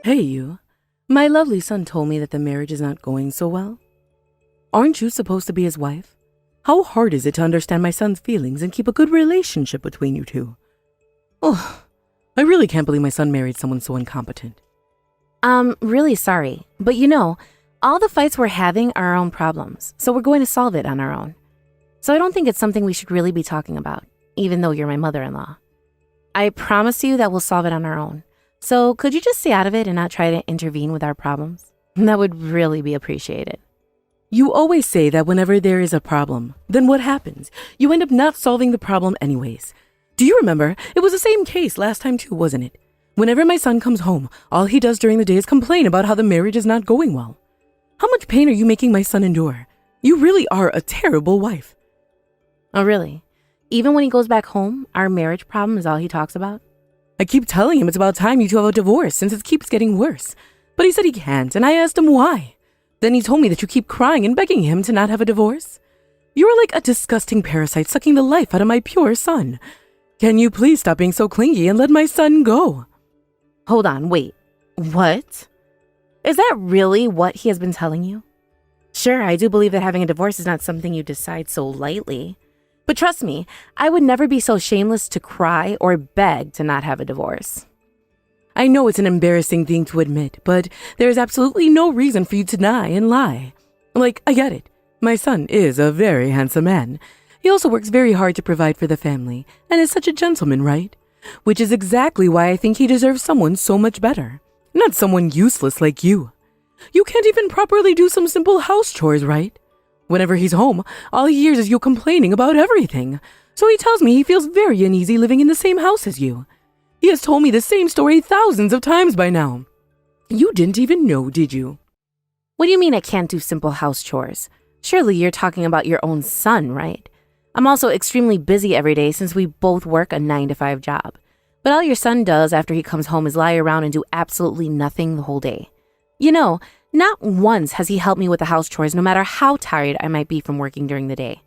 Hey, you. My lovely son told me that the marriage is not going so well. Aren't you supposed to be his wife? How hard is it to understand my son's feelings and keep a good relationship between you two? Oh, I really can't believe my son married someone so incompetent. I'm really sorry, but all the fights we're having are our own problems, so we're going to solve it on our own. So I don't think it's something we should really be talking about, even though you're my mother-in-law. I promise you that we'll solve it on our own. So could you just stay out of it and not try to intervene with our problems? That would really be appreciated. You always say that whenever there is a problem, then what happens? You end up not solving the problem anyways. Do you remember? It was the same case last time too, wasn't it? Whenever my son comes home, all he does during the day is complain about how the marriage is not going well. How much pain are you making my son endure? You really are a terrible wife. Oh, really? Even when he goes back home, our marriage problem is all he talks about? I keep telling him it's about time you two have a divorce since it keeps getting worse. But he said he can't, and I asked him why. Then he told me that you keep crying and begging him to not have a divorce. You are like a disgusting parasite sucking the life out of my pure son. Can you please stop being so clingy and let my son go? Hold on, wait. What? Is that really what he has been telling you? Sure, I do believe that having a divorce is not something you decide so lightly. But trust me, I would never be so shameless to cry or beg to not have a divorce. I know it's an embarrassing thing to admit, but there is absolutely no reason for you to deny and lie. Like, I get it. My son is a very handsome man. He also works very hard to provide for the family and is such a gentleman, right? Which is exactly why I think he deserves someone so much better. Not someone useless like you. You can't even properly do some simple house chores, right? Whenever he's home, all he hears is you complaining about everything. So he tells me he feels very uneasy living in the same house as you. He has told me the same story thousands of times by now. You didn't even know, did you? What do you mean I can't do simple house chores? Surely you're talking about your own son, right? I'm also extremely busy every day since we both work a 9-to-5 job. But all your son does after he comes home is lie around and do absolutely nothing the whole day. Not once has he helped me with the house chores, no matter how tired I might be from working during the day.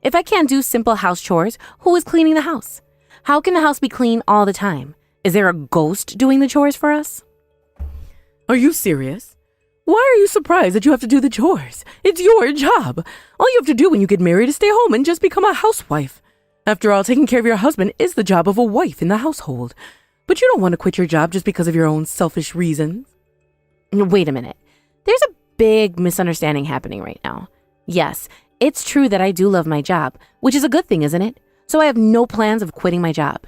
If I can't do simple house chores, who is cleaning the house? How can the house be clean all the time? Is there a ghost doing the chores for us? Are you serious? Why are you surprised that you have to do the chores? It's your job. All you have to do when you get married is stay home and just become a housewife. After all, taking care of your husband is the job of a wife in the household. But you don't want to quit your job just because of your own selfish reasons. Wait a minute. There's a big misunderstanding happening right now. Yes, it's true that I do love my job, which is a good thing, isn't it? So I have no plans of quitting my job.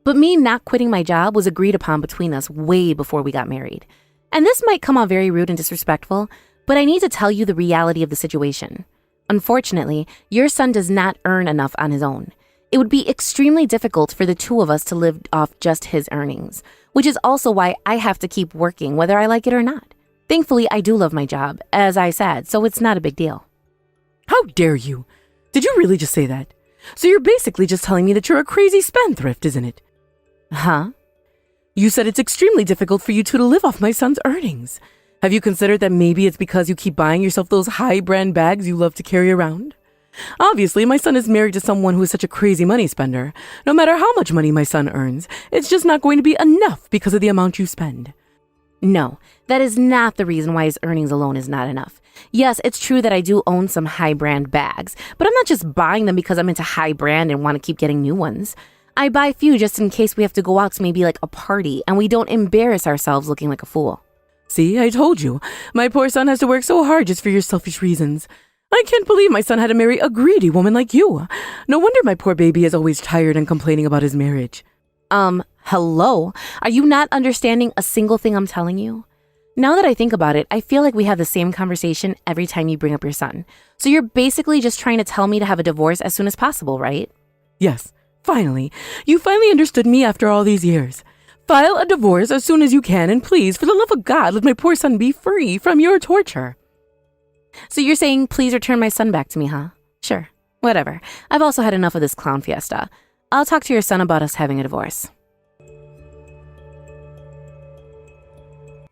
But me not quitting my job was agreed upon between us way before we got married. And this might come out very rude and disrespectful, but I need to tell you the reality of the situation. Unfortunately, your son does not earn enough on his own. It would be extremely difficult for the two of us to live off just his earnings, which is also why I have to keep working whether I like it or not. Thankfully, I do love my job, as I said, so it's not a big deal. How dare you? Did you really just say that? So you're basically just telling me that you're a crazy spendthrift, isn't it? Huh? You said it's extremely difficult for you two to live off my son's earnings. Have you considered that maybe it's because you keep buying yourself those high-brand bags you love to carry around? Obviously, my son is married to someone who is such a crazy money spender. No matter how much money my son earns, it's just not going to be enough because of the amount you spend. No, that is not the reason why his earnings alone is not enough. Yes, it's true that I do own some high-brand bags, but I'm not just buying them because I'm into high brand and want to keep getting new ones. I buy a few just in case we have to go out to maybe like a party and we don't embarrass ourselves looking like a fool. See, I told you. My poor son has to work so hard just for your selfish reasons. I can't believe my son had to marry a greedy woman like you. No wonder my poor baby is always tired and complaining about his marriage. Hello? Are you not understanding a single thing I'm telling you? Now that I think about it, I feel like we have the same conversation every time you bring up your son. So you're basically just trying to tell me to have a divorce as soon as possible, right? Yes, finally. You finally understood me after all these years. File a divorce as soon as you can, and please, for the love of God, let my poor son be free from your torture. So you're saying please return my son back to me, huh? Sure, whatever. I've also had enough of this clown fiesta. I'll talk to your son about us having a divorce.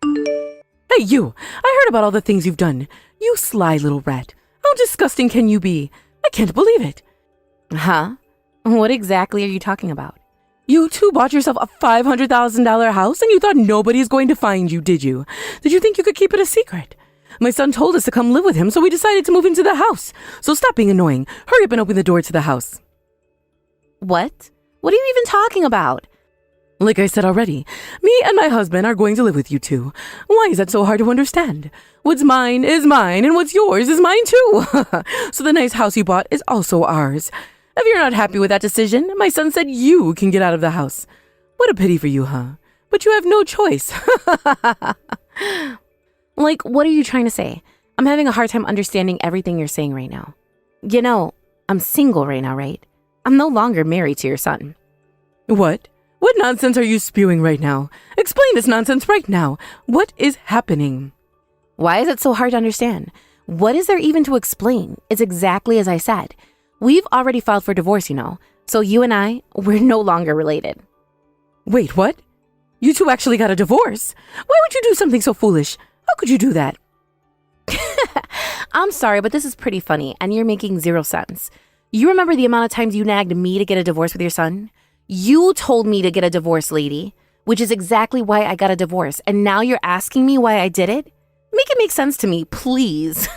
Hey, you! I heard about all the things you've done. You sly little rat. How disgusting can you be? I can't believe it. Huh? What exactly are you talking about? You two bought yourself a $500,000 house and you thought nobody's going to find you, did you? Did you think you could keep it a secret? My son told us to come live with him, so we decided to move into the house. So stop being annoying. Hurry up and open the door to the house. What? What are you even talking about? Like I said already, me and my husband are going to live with you two. Why is that so hard to understand? What's mine is mine, and what's yours is mine too. So the nice house you bought is also ours. If you're not happy with that decision, my son said you can get out of the house. What a pity for you, huh? But you have no choice. Like, what are you trying to say? I'm having a hard time understanding everything you're saying right now. You know, I'm single right now, right? I'm no longer married to your son. What? What nonsense are you spewing right now? Explain this nonsense right now. What is happening? Why is it so hard to understand? What is there even to explain? It's exactly as I said. We've already filed for divorce, you know. So you and we're no longer related. Wait, what? You two actually got a divorce? Why would you do something so foolish? How could you do that? I'm sorry, but this is pretty funny, and you're making zero sense. You remember the amount of times you nagged me to get a divorce with your son? You told me to get a divorce, lady, which is exactly why I got a divorce, and now you're asking me why I did it? Make it make sense to me, please.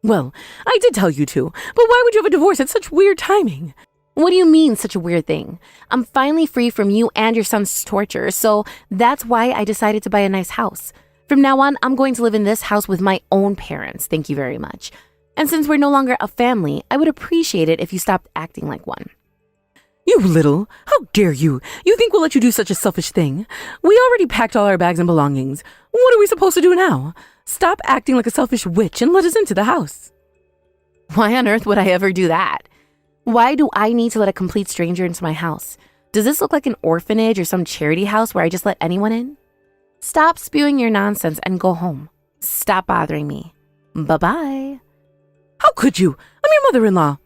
Well, I did tell you to, but why would you have a divorce at such weird timing? What do you mean, such a weird thing? I'm finally free from you and your son's torture, so that's why I decided to buy a nice house. From now on, I'm going to live in this house with my own parents, thank you very much. And since we're no longer a family, I would appreciate it if you stopped acting like one. You little, how dare you? You think we'll let you do such a selfish thing? We already packed all our bags and belongings. What are we supposed to do now? Stop acting like a selfish witch and let us into the house. Why on earth would I ever do that? Why do I need to let a complete stranger into my house? Does this look like an orphanage or some charity house where I just let anyone in? Stop spewing your nonsense and go home. Stop bothering me. Bye-bye. How could you? I'm your mother-in-law.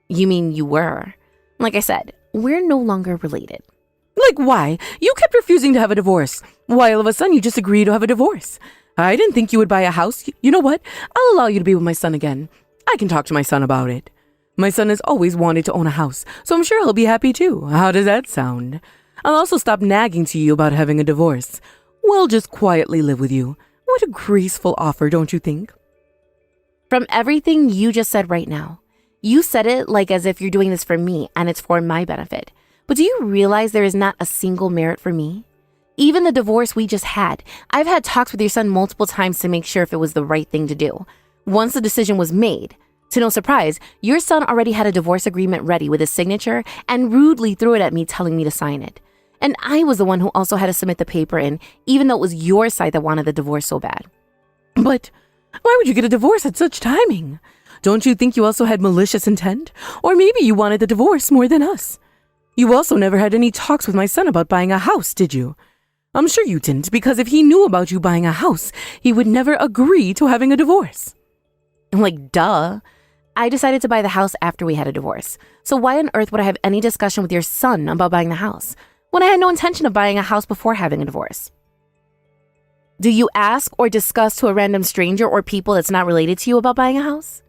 You mean you were? Like I said, we're no longer related. Like why? You kept refusing to have a divorce. Why all of a sudden you just agreed to have a divorce? I didn't think you would buy a house. You know what? I'll allow you to be with my son again. I can talk to my son about it. My son has always wanted to own a house, so I'm sure he'll be happy too. How does that sound? I'll also stop nagging to you about having a divorce. We'll just quietly live with you. What a graceful offer, don't you think? From everything you just said right now, you said it like as if you're doing this for me and it's for my benefit. But do you realize there is not a single merit for me? Even the divorce we just had, I've had talks with your son multiple times to make sure if it was the right thing to do. Once the decision was made, to no surprise, your son already had a divorce agreement ready with his signature and rudely threw it at me telling me to sign it. And I was the one who also had to submit the paper in, even though it was your side that wanted the divorce so bad. But why would you get a divorce at such timing? Don't you think you also had malicious intent? Or maybe you wanted the divorce more than us. You also never had any talks with my son about buying a house, did you? I'm sure you didn't, because if he knew about you buying a house, he would never agree to having a divorce. Like, duh. I decided to buy the house after we had a divorce. So why on earth would I have any discussion with your son about buying the house when I had no intention of buying a house before having a divorce? Do you ask or discuss to a random stranger or people that's not related to you about buying a house?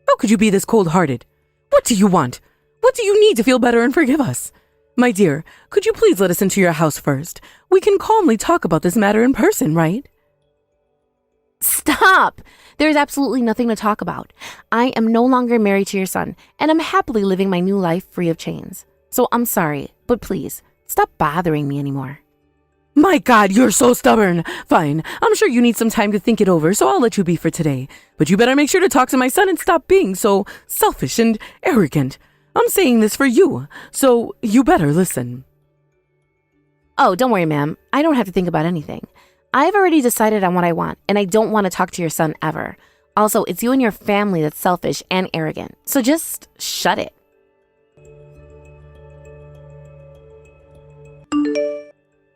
How could you be this cold-hearted? What do you want? What do you need to feel better and forgive us? My dear, could you please let us into your house first? We can calmly talk about this matter in person, right? Stop! There's absolutely nothing to talk about. I am no longer married to your son, and I'm happily living my new life free of chains. So I'm sorry, but please, stop bothering me anymore. My God, you're so stubborn. Fine, I'm sure you need some time to think it over, so I'll let you be for today. But you better make sure to talk to my son and stop being so selfish and arrogant. I'm saying this for you, so you better listen. Oh, don't worry, ma'am. I don't have to think about anything. I've already decided on what I want, and I don't want to talk to your son ever. Also, it's you and your family that's selfish and arrogant, so just shut it.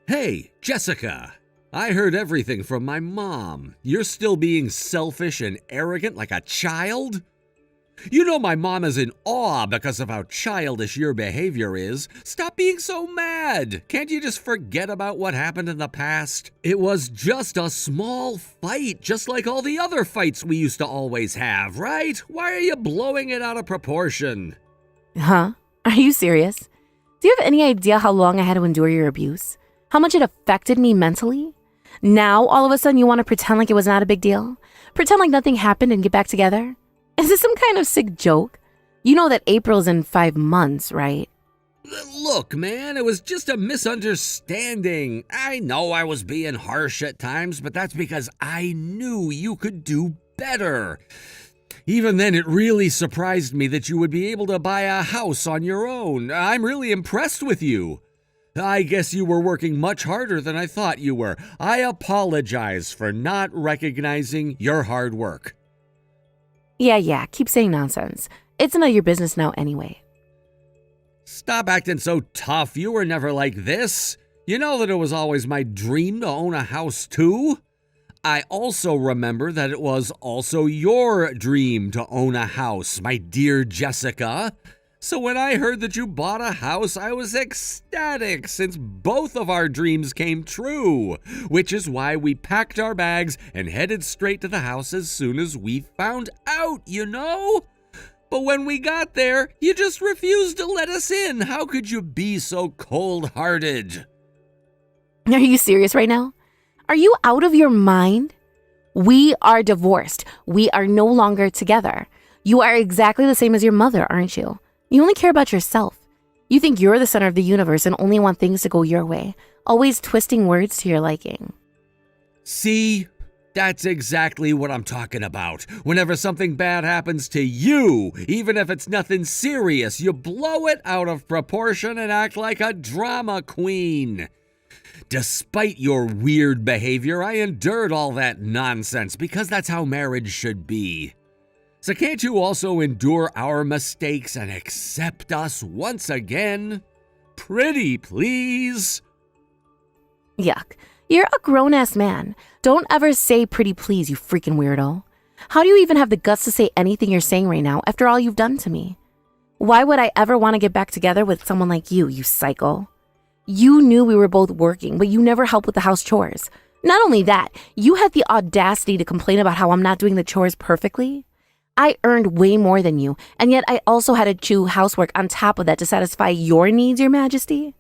Hey, Jessica. I heard everything from my mom. You're still being selfish and arrogant like a child? You know my mom is in awe because of how childish your behavior is. Stop being so mad. Can't you just forget about what happened in the past? It was just a small fight, just like all the other fights we used to always have, right? Why are you blowing it out of proportion? Huh? Are you serious? Do you have any idea how long I had to endure your abuse? How much it affected me mentally? Now, all of a sudden, you want to pretend like it was not a big deal? Pretend like nothing happened and get back together? Is this some kind of sick joke? You know that April's in 5 months, right? Look, man, it was just a misunderstanding. I know I was being harsh at times, but that's because I knew you could do better. Even then, it really surprised me that you would be able to buy a house on your own. I'm really impressed with you. I guess you were working much harder than I thought you were. I apologize for not recognizing your hard work. Yeah, keep saying nonsense. It's none of your business now anyway. Stop acting so tough. You were never like this. You know that it was always my dream to own a house too. I also remember that it was also your dream to own a house, my dear Jessica. So when I heard that you bought a house, I was ecstatic since both of our dreams came true, which is why we packed our bags and headed straight to the house as soon as we found out, you know? But when we got there, you just refused to let us in. How could you be so cold-hearted? Are you serious right now? Are you out of your mind? We are divorced. We are no longer together. You are exactly the same as your mother, aren't you? You only care about yourself. You think you're the center of the universe and only want things to go your way, always twisting words to your liking. See? That's exactly what I'm talking about. Whenever something bad happens to you, even if it's nothing serious, you blow it out of proportion and act like a drama queen. Despite your weird behavior, I endured all that nonsense because that's how marriage should be. So can't you also endure our mistakes and accept us once again? Pretty please. Yuck. You're a grown-ass man. Don't ever say pretty please, you freaking weirdo. How do you even have the guts to say anything you're saying right now after all you've done to me? Why would I ever want to get back together with someone like you psycho? You knew we were both working, but you never helped with the house chores. Not only that, you had the audacity to complain about how I'm not doing the chores perfectly. I earned way more than you, and yet I also had to do housework on top of that to satisfy your needs, Your Majesty.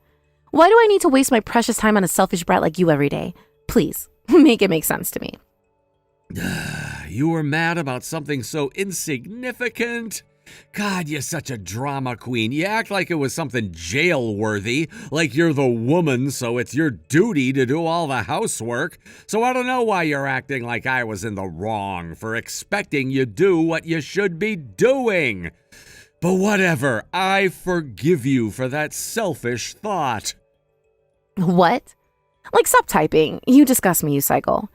Why do I need to waste my precious time on a selfish brat like you every day? Please, make it make sense to me. You were mad about something so insignificant? God, you're such a drama queen. You act like it was something jail-worthy, like you're the woman, so it's your duty to do all the housework. So I don't know why you're acting like I was in the wrong for expecting you do what you should be doing. But whatever, I forgive you for that selfish thought. What? Like, stop typing. You disgust me, you cycle.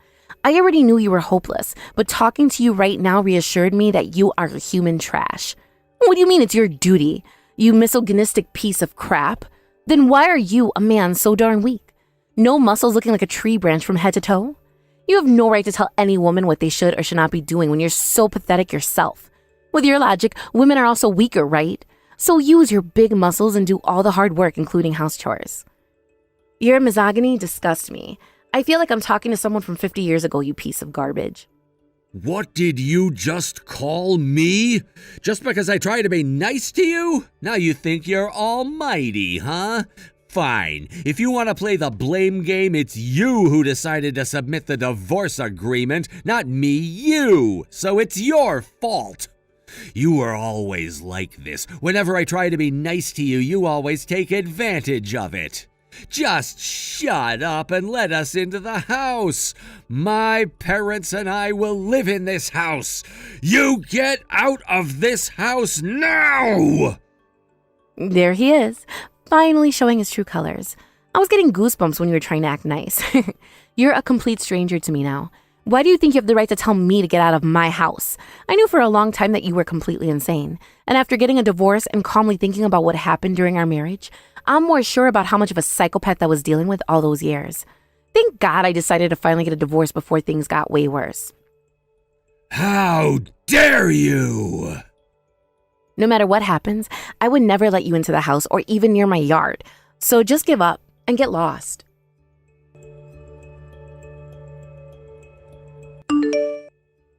I already knew you were hopeless, but talking to you right now reassured me that you are human trash. What do you mean it's your duty, you misogynistic piece of crap? Then why are you, a man, so darn weak? No muscles looking like a tree branch from head to toe? You have no right to tell any woman what they should or should not be doing when you're so pathetic yourself. With your logic, women are also weaker, right? So use your big muscles and do all the hard work, including house chores. Your misogyny disgusts me. I feel like I'm talking to someone from 50 years ago, you piece of garbage. What did you just call me? Just because I try to be nice to you? Now you think you're almighty, huh? Fine. If you want to play the blame game, it's you who decided to submit the divorce agreement, not me, you. So it's your fault. You are always like this. Whenever I try to be nice to you, you always take advantage of it. Just shut up and let us into the house. My parents and I will live in this house. You get out of this house now! There he is, finally showing his true colors. I was getting goosebumps when you were trying to act nice. You're a complete stranger to me now. Why do you think you have the right to tell me to get out of my house? I knew for a long time that you were completely insane. And after getting a divorce and calmly thinking about what happened during our marriage, I'm more sure about how much of a psychopath I was dealing with all those years. Thank God I decided to finally get a divorce before things got way worse. How dare you! No matter what happens, I would never let you into the house or even near my yard. So just give up and get lost.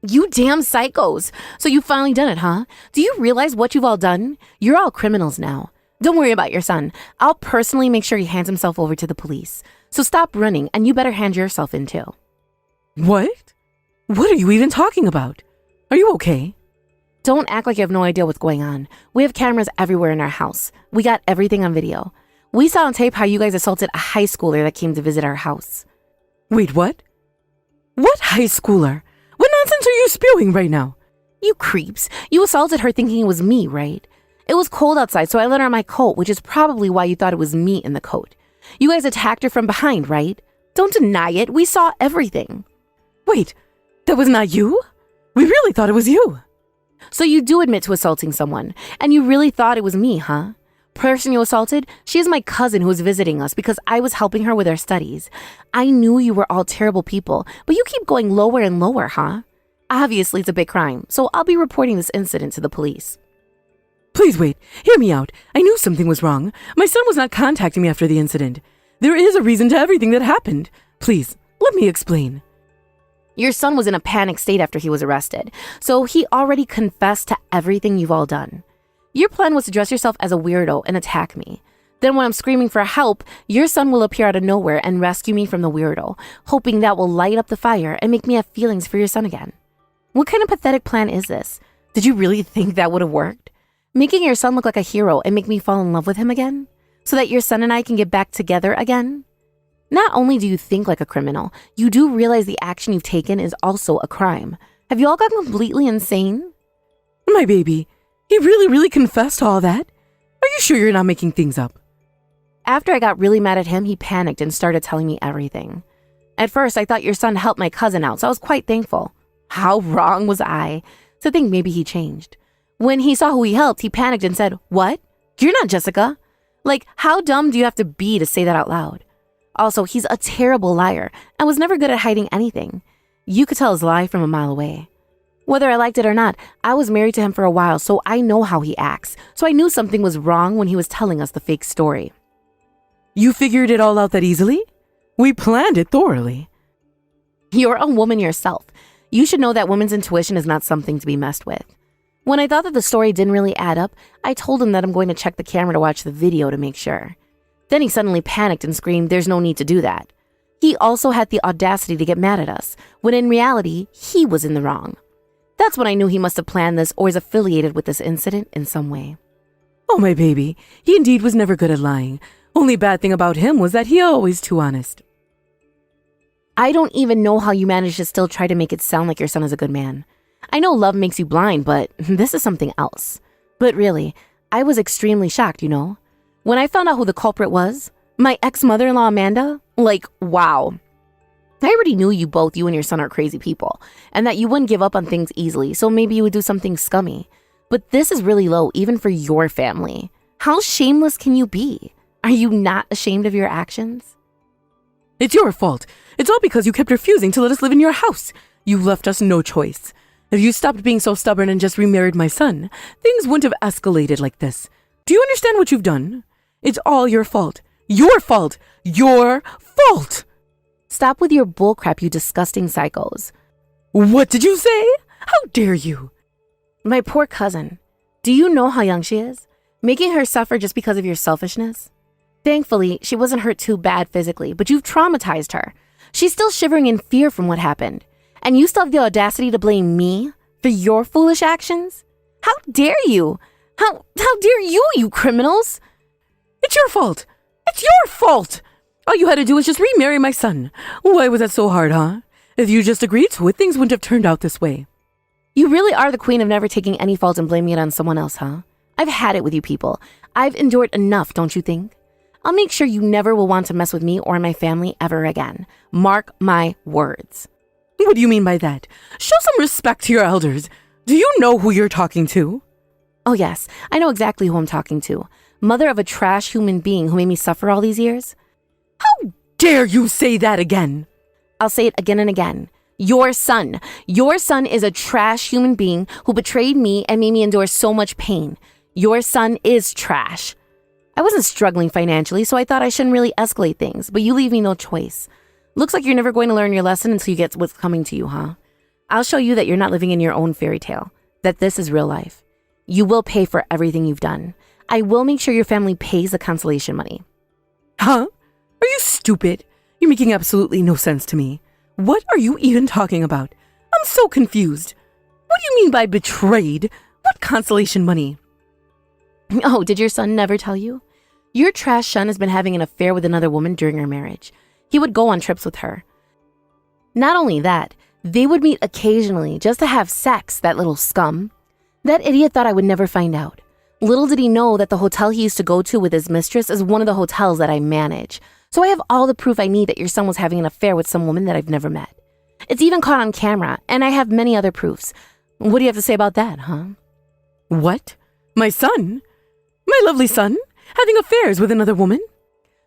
You damn psychos. So you've finally done it, huh? Do you realize what you've all done? You're all criminals now. Don't worry about your son. I'll personally make sure he hands himself over to the police. So stop running, and you better hand yourself in too. What? What are you even talking about? Are you okay? Don't act like you have no idea what's going on. We have cameras everywhere in our house. We got everything on video. We saw on tape how you guys assaulted a high schooler that came to visit our house. Wait, what? What high schooler? What nonsense are you spewing right now? You creeps. You assaulted her thinking it was me, right? It was cold outside, so I let her in my coat, which is probably why you thought it was me in the coat. You guys attacked her from behind, right? Don't deny it. We saw everything. Wait, that was not you? We really thought it was you. So you do admit to assaulting someone, and you really thought it was me, huh? Person you assaulted, she is my cousin who was visiting us because I was helping her with her studies. I knew you were all terrible people, but you keep going lower and lower, huh? Obviously, it's a big crime, so I'll be reporting this incident to the police. Please wait, hear me out. I knew something was wrong. My son was not contacting me after the incident. There is a reason to everything that happened. Please, let me explain. Your son was in a panic state after he was arrested, so he already confessed to everything you've all done. Your plan was to dress yourself as a weirdo and attack me. Then when I'm screaming for help, your son will appear out of nowhere and rescue me from the weirdo, hoping that will light up the fire and make me have feelings for your son again. What kind of pathetic plan is this? Did you really think that would have worked? Making your son look like a hero and make me fall in love with him again? So that your son and I can get back together again? Not only do you think like a criminal, you do realize the action you've taken is also a crime. Have you all gotten completely insane? My baby, he really confessed to all that? Are you sure you're not making things up? After I got really mad at him, he panicked and started telling me everything. At first, I thought your son helped my cousin out, so I was quite thankful. How wrong was I to think maybe he changed? When he saw who he helped, he panicked and said, "What? You're not Jessica." Like, how dumb do you have to be to say that out loud? Also, he's a terrible liar and was never good at hiding anything. You could tell his lie from a mile away. Whether I liked it or not, I was married to him for a while, so I know how he acts. So I knew something was wrong when he was telling us the fake story. You figured it all out that easily? We planned it thoroughly. You're a woman yourself. You should know that women's intuition is not something to be messed with. When I thought that the story didn't really add up, I told him that I'm going to check the camera to watch the video to make sure. Then he suddenly panicked and screamed, "There's no need to do that." He also had the audacity to get mad at us, when in reality, he was in the wrong. That's when I knew he must have planned this or is affiliated with this incident in some way. Oh, my baby, he indeed was never good at lying. Only bad thing about him was that he always too honest. I don't even know how you managed to still try to make it sound like your son is a good man. I know love makes you blind, but this is something else. But really, I was extremely shocked, you know. When I found out who the culprit was, my ex-mother-in-law Amanda, wow. I already knew you and your son are crazy people, and that you wouldn't give up on things easily, so maybe you would do something scummy. But this is really low, even for your family. How shameless can you be? Are you not ashamed of your actions? It's your fault. It's all because you kept refusing to let us live in your house. You left us no choice. If you stopped being so stubborn and just remarried my son, things wouldn't have escalated like this. Do you understand what you've done? It's all your fault. Your fault. Your fault. Stop with your bullcrap, you disgusting psychos. What did you say? How dare you? My poor cousin. Do you know how young she is? Making her suffer just because of your selfishness? Thankfully, she wasn't hurt too bad physically, but you've traumatized her. She's still shivering in fear from what happened. And you still have the audacity to blame me for your foolish actions? How dare you? How dare you, you criminals? It's your fault. It's your fault. All you had to do was just remarry my son. Why was that so hard, huh? If you just agreed to it, things wouldn't have turned out this way. You really are the queen of never taking any fault and blaming it on someone else, huh? I've had it with you people. I've endured enough, don't you think? I'll make sure you never will want to mess with me or my family ever again. Mark my words. What do you mean by that? Show some respect to your elders. Do you know who you're talking to? Oh yes, I know exactly who I'm talking to. Mother of a trash human being who made me suffer all these years. How dare you say that again? I'll say it again and again. Your son is a trash human being who betrayed me and made me endure so much pain. Your son is trash. I wasn't struggling financially, so I thought I shouldn't really escalate things, but you leave me no choice. Looks like you're never going to learn your lesson until you get what's coming to you, huh? I'll show you that you're not living in your own fairy tale, that this is real life. You will pay for everything you've done. I will make sure your family pays the consolation money. Huh? Are you stupid? You're making absolutely no sense to me. What are you even talking about? I'm so confused. What do you mean by betrayed? What consolation money? Oh, did your son never tell you? Your trash son has been having an affair with another woman during our marriage. He would go on trips with her. Not only that, they would meet occasionally just to have sex, that little scum. That idiot thought I would never find out. Little did he know that the hotel he used to go to with his mistress is one of the hotels that I manage. So I have all the proof I need that your son was having an affair with some woman that I've never met. It's even caught on camera, and I have many other proofs. What do you have to say about that, huh? What? My son? My lovely son? Having affairs with another woman?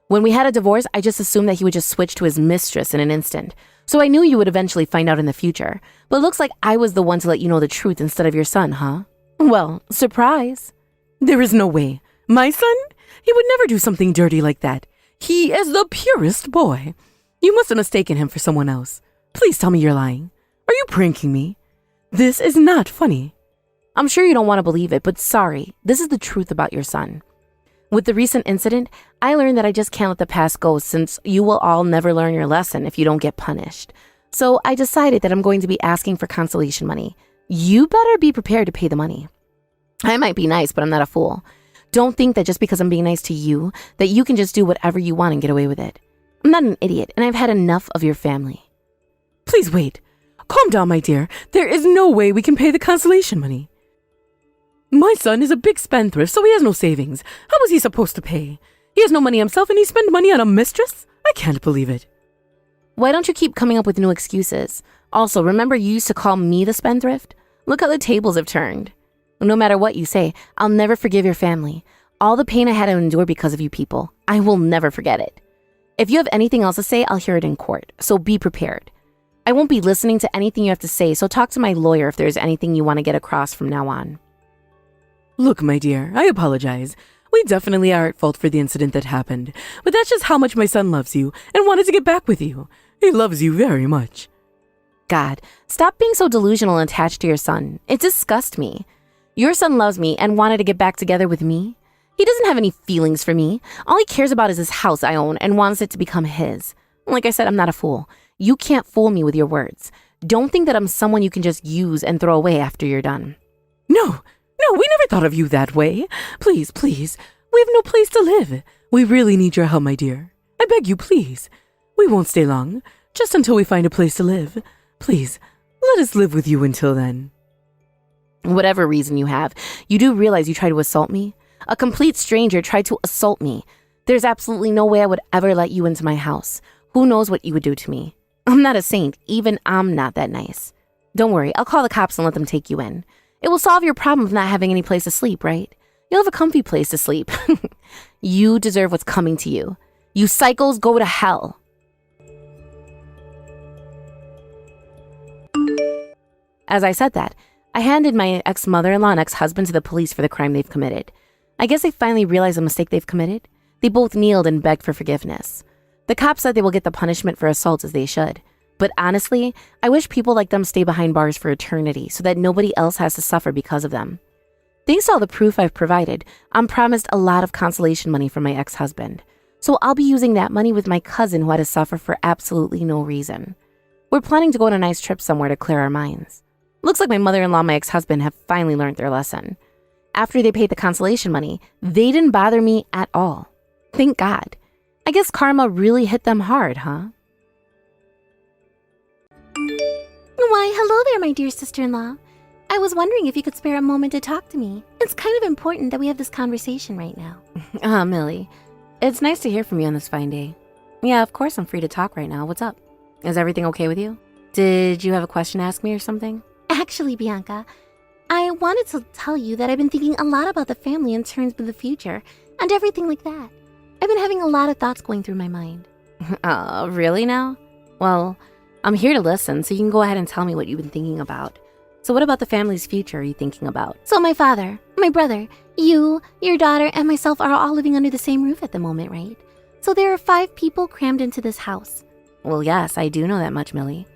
When we had a divorce, I just assumed that he would just switch to his mistress in an instant. So I knew you would eventually find out in the future. But it looks like I was the one to let you know the truth instead of your son, huh? Well, surprise. There is no way. My son? He would never do something dirty like that. He is the purest boy. You must have mistaken him for someone else. Please tell me you're lying. Are you pranking me? This is not funny. I'm sure you don't want to believe it, but sorry, this is the truth about your son. With the recent incident, I learned that I just can't let the past go since you will all never learn your lesson if you don't get punished. So I decided that I'm going to be asking for consolation money. You better be prepared to pay the money. I might be nice, but I'm not a fool. Don't think that just because I'm being nice to you, that you can just do whatever you want and get away with it. I'm not an idiot, and I've had enough of your family. Please wait. Calm down, my dear. There is no way we can pay the consolation money. My son is a big spendthrift, so he has no savings. How is he supposed to pay? He has no money himself and he spent money on a mistress? I can't believe it. Why don't you keep coming up with new excuses? Also, remember you used to call me the spendthrift? Look how the tables have turned. No matter what you say, I'll never forgive your family. All the pain I had to endure because of you people, I will never forget it. If you have anything else to say, I'll hear it in court, so be prepared. I won't be listening to anything you have to say, so talk to my lawyer if there's anything you want to get across from now on. Look, my dear, I apologize. We definitely are at fault for the incident that happened, but that's just how much my son loves you and wanted to get back with you. He loves you very much. God, stop being so delusional and attached to your son. It disgusts me. Your son loves me and wanted to get back together with me. He doesn't have any feelings for me. All he cares about is this house I own and wants it to become his. Like I said, I'm not a fool. You can't fool me with your words. Don't think that I'm someone you can just use and throw away after you're done. No, we never thought of you that way. Please, we have no place to live. We really need your help, my dear. I beg you, please. We won't stay long, just until we find a place to live. Please, let us live with you until then. Whatever reason you have, you do realize you tried to assault me? A complete stranger tried to assault me. There's absolutely no way I would ever let you into my house. Who knows what you would do to me? I'm not a saint. Even I'm not that nice. Don't worry, I'll call the cops and let them take you in. It will solve your problem of not having any place to sleep, right? You'll have a comfy place to sleep. You deserve what's coming to you. You psychos, go to hell. As I said that, I handed my ex-mother-in-law and ex-husband to the police for the crime they've committed. I guess they finally realized the mistake they've committed. They both kneeled and begged for forgiveness. The cops said they will get the punishment for assault as they should. But honestly, I wish people like them stay behind bars for eternity so that nobody else has to suffer because of them. Thanks to all the proof I've provided, I'm promised a lot of consolation money from my ex-husband. So I'll be using that money with my cousin who had to suffer for absolutely no reason. We're planning to go on a nice trip somewhere to clear our minds. Looks like my mother-in-law and my ex-husband have finally learned their lesson. After they paid the consolation money, they didn't bother me at all. Thank God. I guess karma really hit them hard, huh? Why, hello there, my dear sister-in-law. I was wondering if you could spare a moment to talk to me. It's kind of important that we have this conversation right now. Millie, it's nice to hear from you on this fine day. Yeah, of course I'm free to talk right now. What's up? Is everything okay with you? Did you have a question to ask me or something? Actually, Bianca, I wanted to tell you that I've been thinking a lot about the family in terms of the future and everything like that. I've been having a lot of thoughts going through my mind. Really now? Well, I'm here to listen, so you can go ahead and tell me what you've been thinking about. So what about the family's future are you thinking about? So my father, my brother, you, your daughter, and myself are all living under the same roof at the moment, right? So there are 5 people crammed into this house. Well, yes, I do know that much, Millie.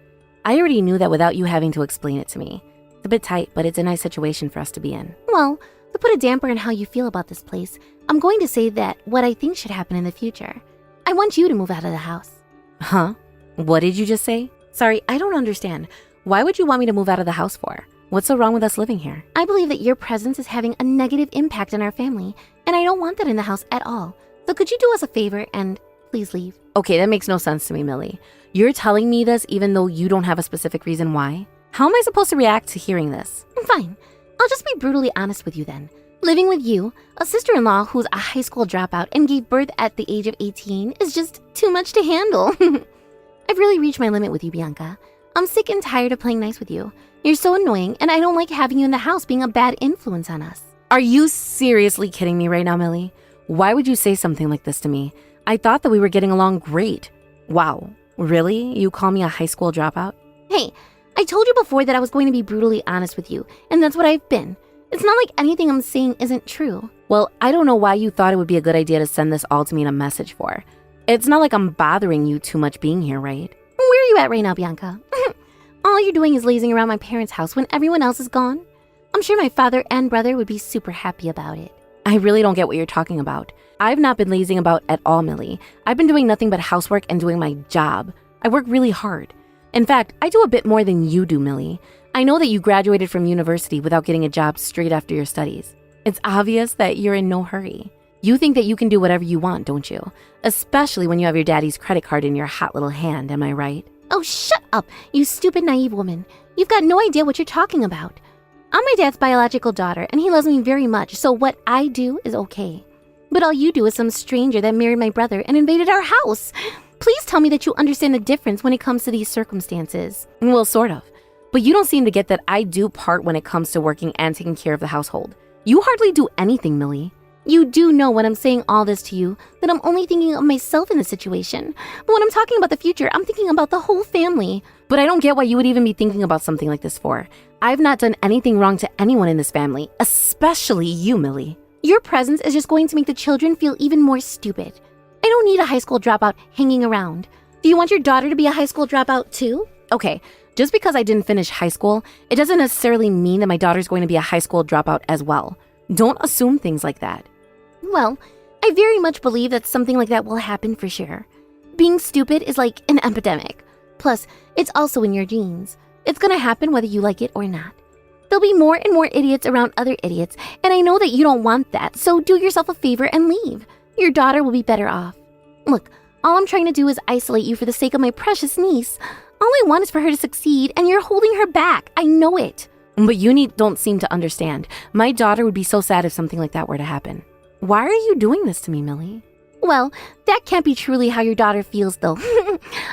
I already knew that without you having to explain it to me. It's a bit tight, but it's a nice situation for us to be in. Well, To put a damper on how you feel about this place, I'm going to say that what I think should happen in the future. I want you to move out of the house. Huh? What did you just say? Sorry, I don't understand. Why would you want me to move out of the house for? What's so wrong with us living here? I believe that your presence is having a negative impact on our family, and I don't want that in the house at all. So could you do us a favor and please leave? Okay, that makes no sense to me, Millie. You're telling me this even though you don't have a specific reason why? How am I supposed to react to hearing this? Fine. I'll just be brutally honest with you then. Living with you, a sister-in-law who's a high school dropout and gave birth at the age of 18 is just too much to handle. I've really reached my limit with you, Bianca. I'm sick and tired of playing nice with you. You're so annoying, and I don't like having you in the house being a bad influence on us. Are you seriously kidding me right now, Millie? Why would you say something like this to me? I thought that we were getting along great. Wow, really? You call me a high school dropout? Hey, I told you before that I was going to be brutally honest with you, and that's what I've been. It's not like anything I'm saying isn't true. Well, I don't know why you thought it would be a good idea to send this all to me in a message for. It's not like I'm bothering you too much being here, right? Where are you at right now, Bianca? All you're doing is lazing around my parents' house when everyone else is gone. I'm sure my father and brother would be super happy about it. I really don't get what you're talking about. I've not been lazing about at all, Millie. I've been doing nothing but housework and doing my job. I work really hard. In fact, I do a bit more than you do, Millie. I know that you graduated from university without getting a job straight after your studies. It's obvious that you're in no hurry. You think that you can do whatever you want, don't you? Especially when you have your daddy's credit card in your hot little hand, am I right? Oh, shut up, you stupid, naive woman. You've got no idea what you're talking about. I'm my dad's biological daughter, and he loves me very much, so what I do is okay. But all you do is some stranger that married my brother and invaded our house. Please tell me that you understand the difference when it comes to these circumstances. Well, sort of. But you don't seem to get that I do part when it comes to working and taking care of the household. You hardly do anything, Millie. You do know when I'm saying all this to you, that I'm only thinking of myself in the situation. But when I'm talking about the future, I'm thinking about the whole family. But I don't get why you would even be thinking about something like this for. I've not done anything wrong to anyone in this family, especially you, Millie. Your presence is just going to make the children feel even more stupid. I don't need a high school dropout hanging around. Do you want your daughter to be a high school dropout too? Okay, just because I didn't finish high school, it doesn't necessarily mean that my daughter's going to be a high school dropout as well. Don't assume things like that. Well, I very much believe that something like that will happen for sure. Being stupid is like an epidemic. Plus, it's also in your genes. It's gonna happen whether you like it or not. There'll be more and more idiots around other idiots, and I know that you don't want that, so do yourself a favor and leave. Your daughter will be better off. Look, all I'm trying to do is isolate you for the sake of my precious niece. All I want is for her to succeed, and you're holding her back. I know it. But you don't seem to understand. My daughter would be so sad if something like that were to happen. Why are you doing this to me, Millie? Well, that can't be truly how your daughter feels, though.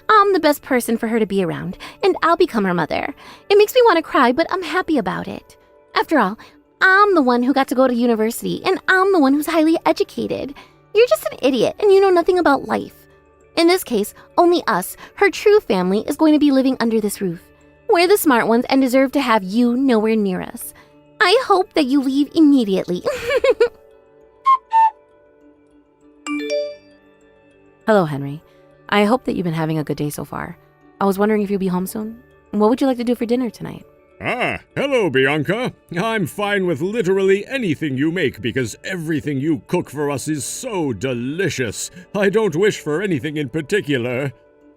I'm the best person for her to be around, and I'll become her mother. It makes me want to cry, but I'm happy about it. After all, I'm the one who got to go to university, and I'm the one who's highly educated. You're just an idiot, and you know nothing about life. In this case, only us, her true family, is going to be living under this roof. We're the smart ones and deserve to have you nowhere near us. I hope that you leave immediately. Hello, Henry. I hope that you've been having a good day so far. I was wondering if you'll be home soon. What would you like to do for dinner tonight? Ah, hello, Bianca. I'm fine with literally anything you make because everything you cook for us is so delicious. I don't wish for anything in particular.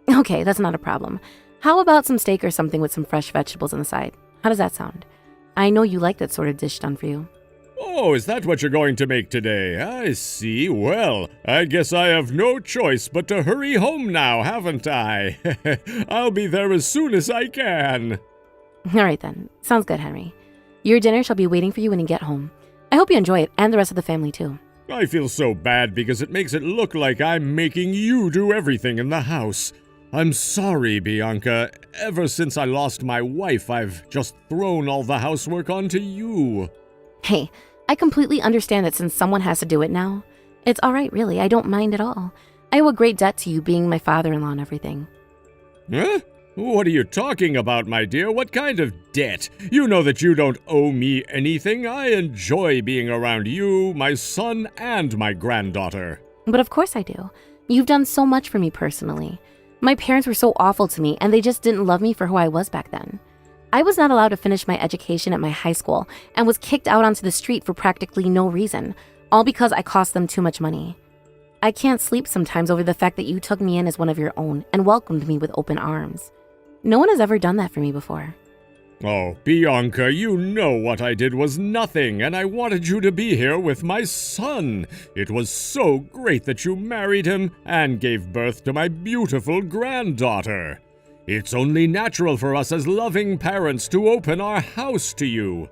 Okay, that's not a problem. How about some steak or something with some fresh vegetables on the side? How does that sound? I know you like that sort of dish done for you. Oh, is that what you're going to make today? I see. Well, I guess I have no choice but to hurry home now, haven't I? I'll be there as soon as I can. All right then. Sounds good, Henry. Your dinner shall be waiting for you when you get home. I hope you enjoy it, and the rest of the family too. I feel so bad because it makes it look like I'm making you do everything in the house. I'm sorry, Bianca. Ever since I lost my wife, I've just thrown all the housework onto you. Hey, I completely understand that since someone has to do it now. It's all right, really. I don't mind at all. I owe a great debt to you being my father-in-law and everything. Huh? What are you talking about, my dear? What kind of debt? You know that you don't owe me anything. I enjoy being around you, my son, and my granddaughter. But of course I do. You've done so much for me personally. My parents were so awful to me, and they just didn't love me for who I was back then. I was not allowed to finish my education at my high school and was kicked out onto the street for practically no reason, all because I cost them too much money. I can't sleep sometimes over the fact that you took me in as one of your own and welcomed me with open arms. No one has ever done that for me before. Oh, Bianca, you know what I did was nothing, and I wanted you to be here with my son. It was so great that you married him and gave birth to my beautiful granddaughter. It's only natural for us as loving parents to open our house to you.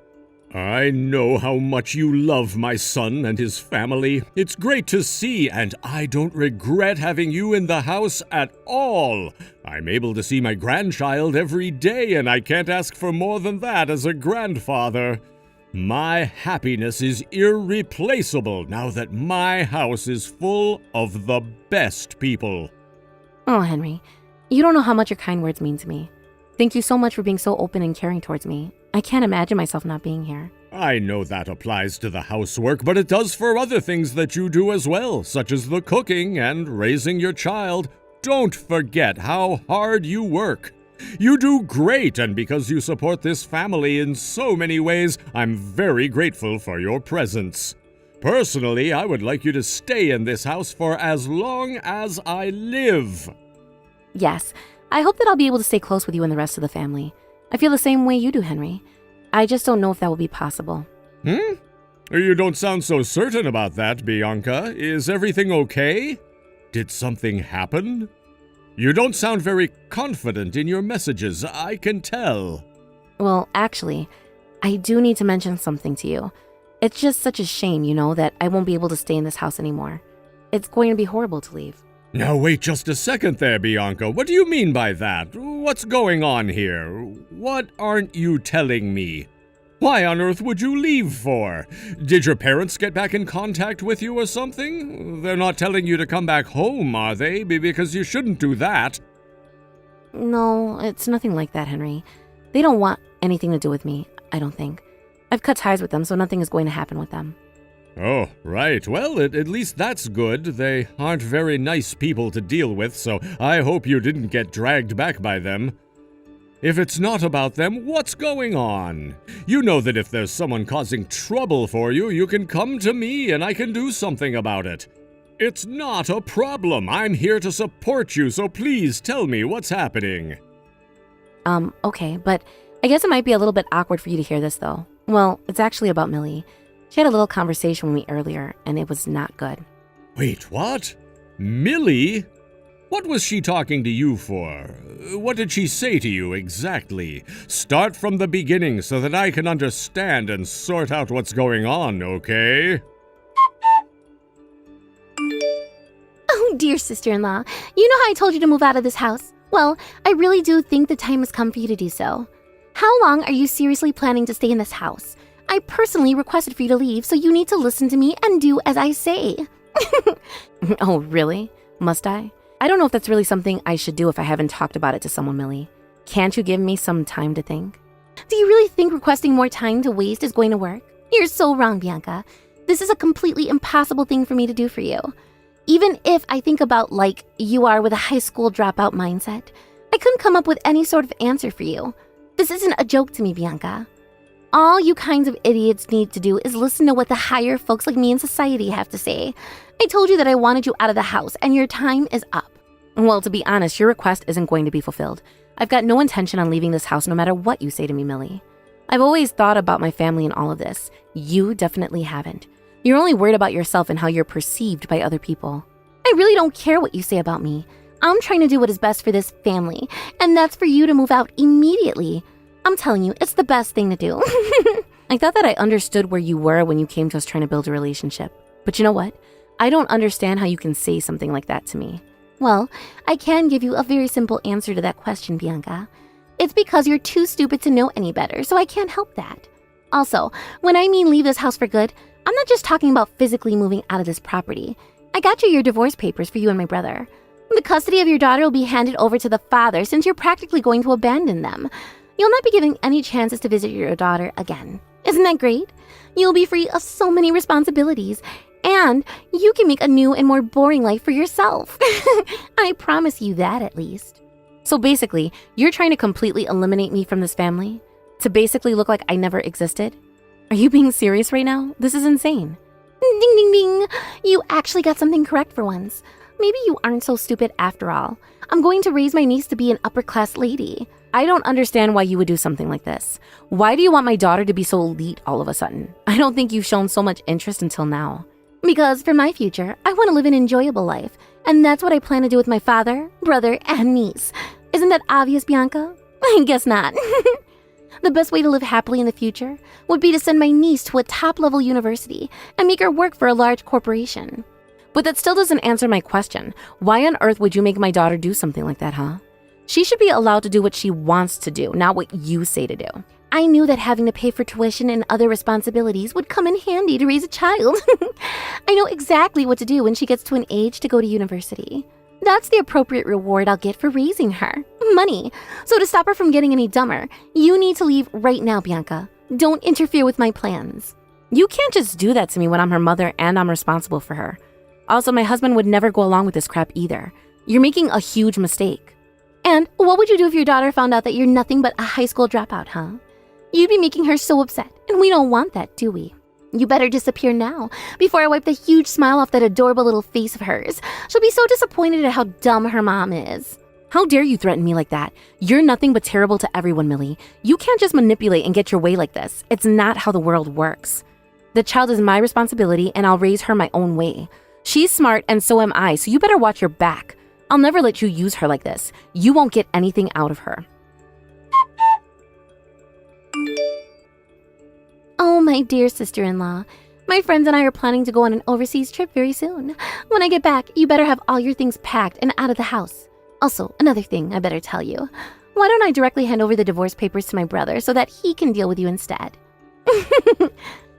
I know how much you love my son and his family. It's great to see, and I don't regret having you in the house at all. I'm able to see my grandchild every day, and I can't ask for more than that as a grandfather. My happiness is irreplaceable now that my house is full of the best people. Oh, Henry, you don't know how much your kind words mean to me. Thank you so much for being so open and caring towards me. I can't imagine myself not being here. I know that applies to the housework, but it does for other things that you do as well, such as the cooking and raising your child. Don't forget how hard you work. You do great, and because you support this family in so many ways, I'm very grateful for your presence. Personally, I would like you to stay in this house for as long as I live. Yes, I hope that I'll be able to stay close with you and the rest of the family. I feel the same way you do, Henry. I just don't know if that will be possible. You don't sound so certain about that, Bianca. Is everything okay? Did something happen? You don't sound very confident in your messages, I can tell. Well, actually, I do need to mention something to you. It's just such a shame, that I won't be able to stay in this house anymore. It's going to be horrible to leave. Now wait just a second there, Bianca. What do you mean by that? What's going on here? What aren't you telling me? Why on earth would you leave for? Did your parents get back in contact with you or something? They're not telling you to come back home, are they? Because you shouldn't do that. No, it's nothing like that, Henry. They don't want anything to do with me, I don't think. I've cut ties with them, so nothing is going to happen with them. Oh, right. Well, at least that's good. They aren't very nice people to deal with, so I hope you didn't get dragged back by them. If it's not about them, what's going on? You know that if there's someone causing trouble for you, you can come to me and I can do something about it. It's not a problem. I'm here to support you, so please tell me what's happening. Okay, but I guess it might be a little bit awkward for you to hear this, though. Well, it's actually about Millie. She had a little conversation with me earlier, and it was not good. Wait, what? Millie? What was she talking to you for? What did she say to you exactly? Start from the beginning so that I can understand and sort out what's going on, okay? Oh, dear sister-in-law, you know how I told you to move out of this house? Well, I really do think the time has come for you to do so. How long are you seriously planning to stay in this house? I personally requested for you to leave, so you need to listen to me and do as I say. Oh, really? Must I? I don't know if that's really something I should do if I haven't talked about it to someone, Millie. Can't you give me some time to think? Do you really think requesting more time to waste is going to work? You're so wrong, Bianca. This is a completely impossible thing for me to do for you. Even if I think about like you are with a high school dropout mindset, I couldn't come up with any sort of answer for you. This isn't a joke to me, Bianca. All you kinds of idiots need to do is listen to what the higher folks like me in society have to say. I told you that I wanted you out of the house, and your time is up. Well, to be honest, your request isn't going to be fulfilled. I've got no intention on leaving this house no matter what you say to me, Millie. I've always thought about my family and all of this. You definitely haven't. You're only worried about yourself and how you're perceived by other people. I really don't care what you say about me. I'm trying to do what is best for this family, and that's for you to move out immediately. I'm telling you, it's the best thing to do. I thought that I understood where you were when you came to us trying to build a relationship. But you know what? I don't understand how you can say something like that to me. Well, I can give you a very simple answer to that question, Bianca. It's because you're too stupid to know any better, so I can't help that. Also, when I mean leave this house for good, I'm not just talking about physically moving out of this property. I got you your divorce papers for you and my brother. The custody of your daughter will be handed over to the father since you're practically going to abandon them. You'll not be given any chances to visit your daughter again. Isn't that great? You'll be free of so many responsibilities, and you can make a new and more boring life for yourself. I promise you that, at least. So basically, you're trying to completely eliminate me from this family? To basically look like I never existed? Are you being serious right now? This is insane. Ding, ding, ding. You actually got something correct for once. Maybe you aren't so stupid after all. I'm going to raise my niece to be an upper-class lady. I don't understand why you would do something like this. Why do you want my daughter to be so elite all of a sudden? I don't think you've shown so much interest until now. Because for my future, I want to live an enjoyable life. And that's what I plan to do with my father, brother, and niece. Isn't that obvious, Bianca? I guess not. The best way to live happily in the future would be to send my niece to a top-level university and make her work for a large corporation. But that still doesn't answer my question. Why on earth would you make my daughter do something like that, huh? She should be allowed to do what she wants to do, not what you say to do. I knew that having to pay for tuition and other responsibilities would come in handy to raise a child. I know exactly what to do when she gets to an age to go to university. That's the appropriate reward I'll get for raising her. Money. So to stop her from getting any dumber, you need to leave right now, Bianca. Don't interfere with my plans. You can't just do that to me when I'm her mother and I'm responsible for her. Also, my husband would never go along with this crap either. You're making a huge mistake. And what would you do if your daughter found out that you're nothing but a high school dropout, huh? You'd be making her so upset, and we don't want that, do we? You better disappear now, before I wipe the huge smile off that adorable little face of hers. She'll be so disappointed at how dumb her mom is. How dare you threaten me like that? You're nothing but terrible to everyone, Millie. You can't just manipulate and get your way like this. It's not how the world works. The child is my responsibility, and I'll raise her my own way. She's smart, and so am I, so you better watch your back. I'll never let you use her like this. You won't get anything out of her. Oh, my dear sister-in-law. My friends and I are planning to go on an overseas trip very soon. When I get back, you better have all your things packed and out of the house. Also, another thing I better tell you. Why don't I directly hand over the divorce papers to my brother so that he can deal with you instead?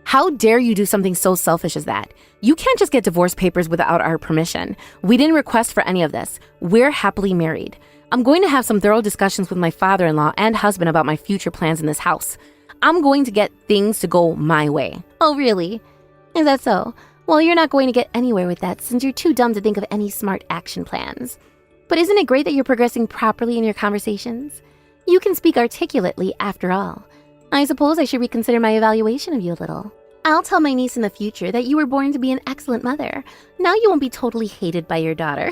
How dare you do something so selfish as that? You can't just get divorce papers without our permission. We didn't request for any of this. We're happily married. I'm going to have some thorough discussions with my father-in-law and husband about my future plans in this house. I'm going to get things to go my way. Oh, really? Is that so? Well, you're not going to get anywhere with that since you're too dumb to think of any smart action plans. But isn't it great that you're progressing properly in your conversations? You can speak articulately after all. I suppose I should reconsider my evaluation of you a little. I'll tell my niece in the future that you were born to be an excellent mother. Now you won't be totally hated by your daughter.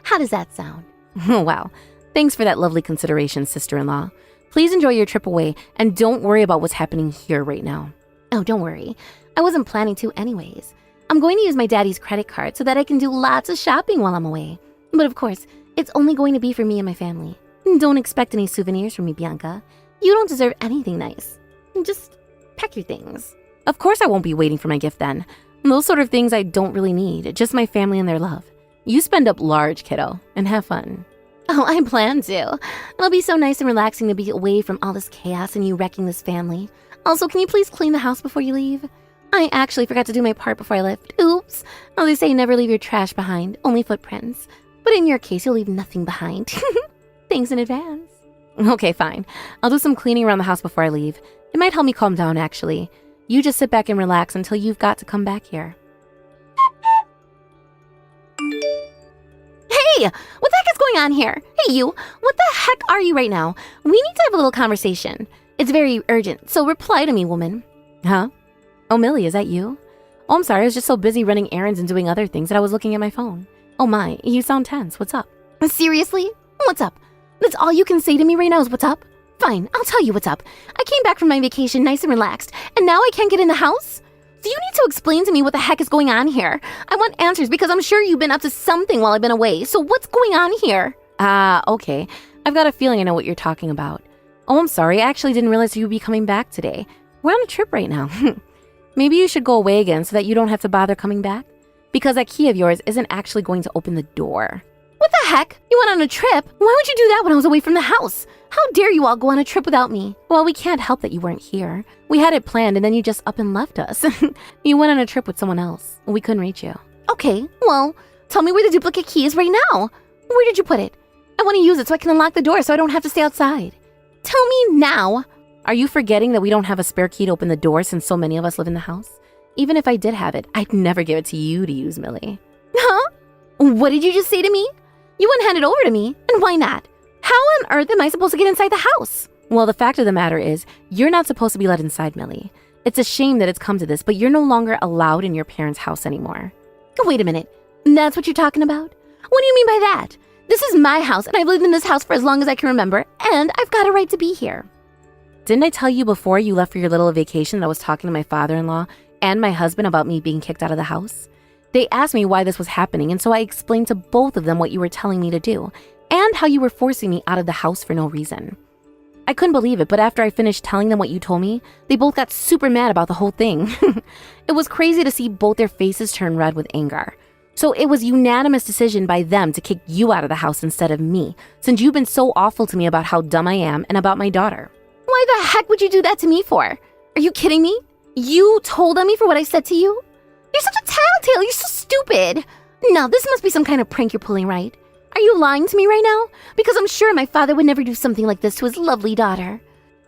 How does that sound? Oh, wow. Thanks for that lovely consideration, sister-in-law. Please enjoy your trip away and don't worry about what's happening here right now. Oh, don't worry. I wasn't planning to anyways. I'm going to use my daddy's credit card so that I can do lots of shopping while I'm away. But of course, it's only going to be for me and my family. Don't expect any souvenirs from me, Bianca. You don't deserve anything nice. Just pack your things. Of course I won't be waiting for my gift then. Those sort of things I don't really need, just my family and their love. You spend up large, kiddo, and have fun. Oh, I plan to. It'll be so nice and relaxing to be away from all this chaos and you wrecking this family. Also, can you please clean the house before you leave? I actually forgot to do my part before I left. Oops. Oh, they say never leave your trash behind, only footprints. But in your case, you'll leave nothing behind. Thanks in advance. Okay, fine. I'll do some cleaning around the house before I leave. It might help me calm down, actually. You just sit back and relax until you've got to come back here. Hey, what the heck is going on here? Hey, you, what the heck are you right now? We need to have a little conversation. It's very urgent, so reply to me, woman. Huh? Oh, Millie, is that you? Oh, I'm sorry, I was just so busy running errands and doing other things that I was looking at my phone. Oh my, you sound tense. What's up? Seriously? What's up? That's all you can say to me right now is what's up? Fine, I'll tell you what's up. I came back from my vacation nice and relaxed, and now I can't get in the house? So you need to explain to me what the heck is going on here. I want answers because I'm sure you've been up to something while I've been away. So what's going on here? Okay. I've got a feeling I know what you're talking about. Oh, I'm sorry. I actually didn't realize you'd be coming back today. We're on a trip right now. Maybe you should go away again so that you don't have to bother coming back. Because that key of yours isn't actually going to open the door. What the heck? You went on a trip? Why would you do that when I was away from the house? How dare you all go on a trip without me? Well, we can't help that you weren't here. We had it planned and then you just up and left us. You went on a trip with someone else. We couldn't reach you. Okay, well, tell me where the duplicate key is right now. Where did you put it? I want to use it so I can unlock the door so I don't have to stay outside. Tell me now. Are you forgetting that we don't have a spare key to open the door since so many of us live in the house? Even if I did have it, I'd never give it to you to use, Millie. Huh? What did you just say to me? You wouldn't hand it over to me, and why not? How on earth am I supposed to get inside the house? Well, the fact of the matter is, you're not supposed to be let inside, Millie. It's a shame that it's come to this, but you're no longer allowed in your parents' house anymore. Wait a minute. That's what you're talking about? What do you mean by that? This is my house, and I've lived in this house for as long as I can remember, and I've got a right to be here. Didn't I tell you before you left for your little vacation that I was talking to my father-in-law and my husband about me being kicked out of the house? They asked me why this was happening, and so I explained to both of them what you were telling me to do, and how you were forcing me out of the house for no reason. I couldn't believe it, but after I finished telling them what you told me, they both got super mad about the whole thing. It was crazy to see both their faces turn red with anger. So it was unanimous decision by them to kick you out of the house instead of me, since you've been so awful to me about how dumb I am and about my daughter. Why the heck would you do that to me for? Are you kidding me? You told on me for what I said to you? You're such a tattletale, you're so stupid. No, this must be some kind of prank you're pulling, right? Are you lying to me right now? Because I'm sure my father would never do something like this to his lovely daughter.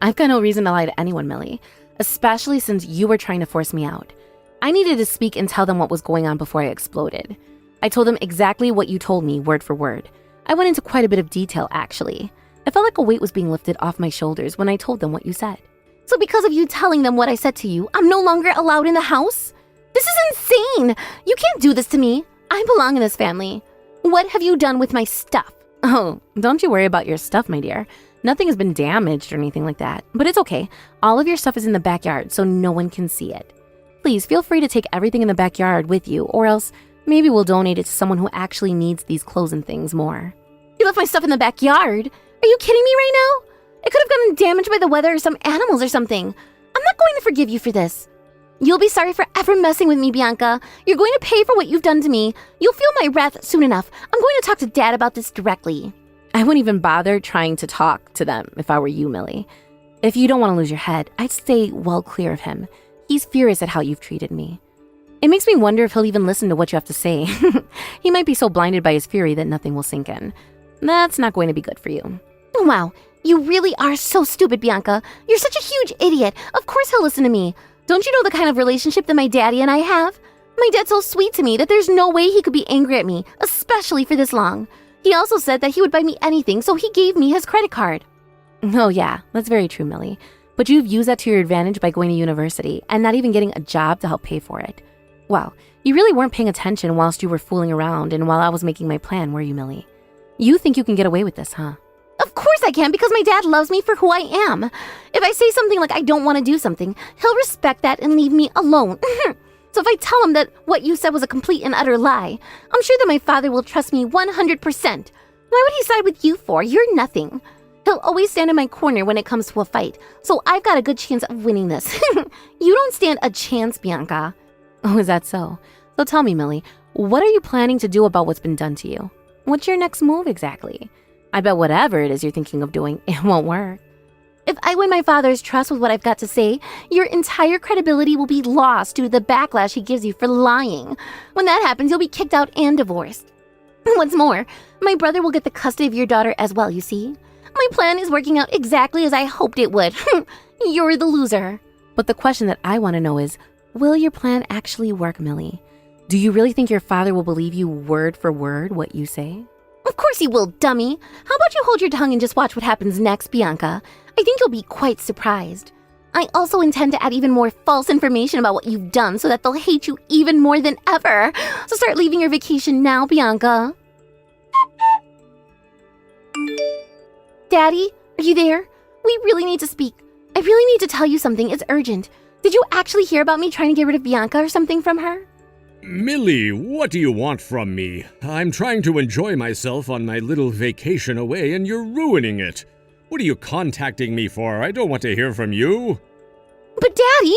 I've got no reason to lie to anyone, Millie, especially since you were trying to force me out. I needed to speak and tell them what was going on before I exploded. I told them exactly what you told me, word for word. I went into quite a bit of detail, actually. I felt like a weight was being lifted off my shoulders when I told them what you said. So because of you telling them what I said to you, I'm no longer allowed in the house? This is insane! You can't do this to me. I belong in this family. What have you done with my stuff? Oh, don't you worry about your stuff, my dear. Nothing has been damaged or anything like that. But it's okay. All of your stuff is in the backyard, so no one can see it. Please feel free to take everything in the backyard with you, or else maybe we'll donate it to someone who actually needs these clothes and things more. You left my stuff in the backyard? Are you kidding me right now? It could have gotten damaged by the weather or some animals or something. I'm not going to forgive you for this. You'll be sorry for ever messing with me, Bianca. You're going to pay for what you've done to me. You'll feel my wrath soon enough. I'm going to talk to Dad about this directly. I wouldn't even bother trying to talk to them if I were you, Millie. If you don't want to lose your head, I'd stay well clear of him. He's furious at how you've treated me. It makes me wonder if he'll even listen to what you have to say. He might be so blinded by his fury that nothing will sink in. That's not going to be good for you. Wow, you really are so stupid, Bianca. You're such a huge idiot. Of course he'll listen to me. Don't you know the kind of relationship that my daddy and I have? My dad's so sweet to me that there's no way he could be angry at me, especially for this long. He also said that he would buy me anything, so he gave me his credit card. Oh yeah, that's very true, Millie. But you've used that to your advantage by going to university and not even getting a job to help pay for it. Well, you really weren't paying attention whilst you were fooling around and while I was making my plan, were you, Millie? You think you can get away with this, huh? Of course I can, because my dad loves me for who I am. If I say something like I don't want to do something, he'll respect that and leave me alone. So if I tell him that what you said was a complete and utter lie, I'm sure that my father will trust me 100%. Why would he side with you for? You're nothing. He'll always stand in my corner when it comes to a fight, so I've got a good chance of winning this. You don't stand a chance, Bianca. Oh, is that so? So tell me, Millie, what are you planning to do about what's been done to you? What's your next move exactly? I bet whatever it is you're thinking of doing, it won't work. If I win my father's trust with what I've got to say, your entire credibility will be lost due to the backlash he gives you for lying. When that happens, you'll be kicked out and divorced. What's more, my brother will get the custody of your daughter as well, you see? My plan is working out exactly as I hoped it would. You're the loser. But the question that I want to know is, will your plan actually work, Millie? Do you really think your father will believe you word for word what you say? Of course he will, dummy. How about you hold your tongue and just watch what happens next, Bianca? I think you'll be quite surprised. I also intend to add even more false information about what you've done so that they'll hate you even more than ever. So start leaving your vacation now, Bianca. Daddy, are you there? We really need to speak. I really need to tell you something. It's urgent. Did you actually hear about me trying to get rid of Bianca or something from her? Millie, what do you want from me? I'm trying to enjoy myself on my little vacation away and you're ruining it. What are you contacting me for? I don't want to hear from you. But Daddy,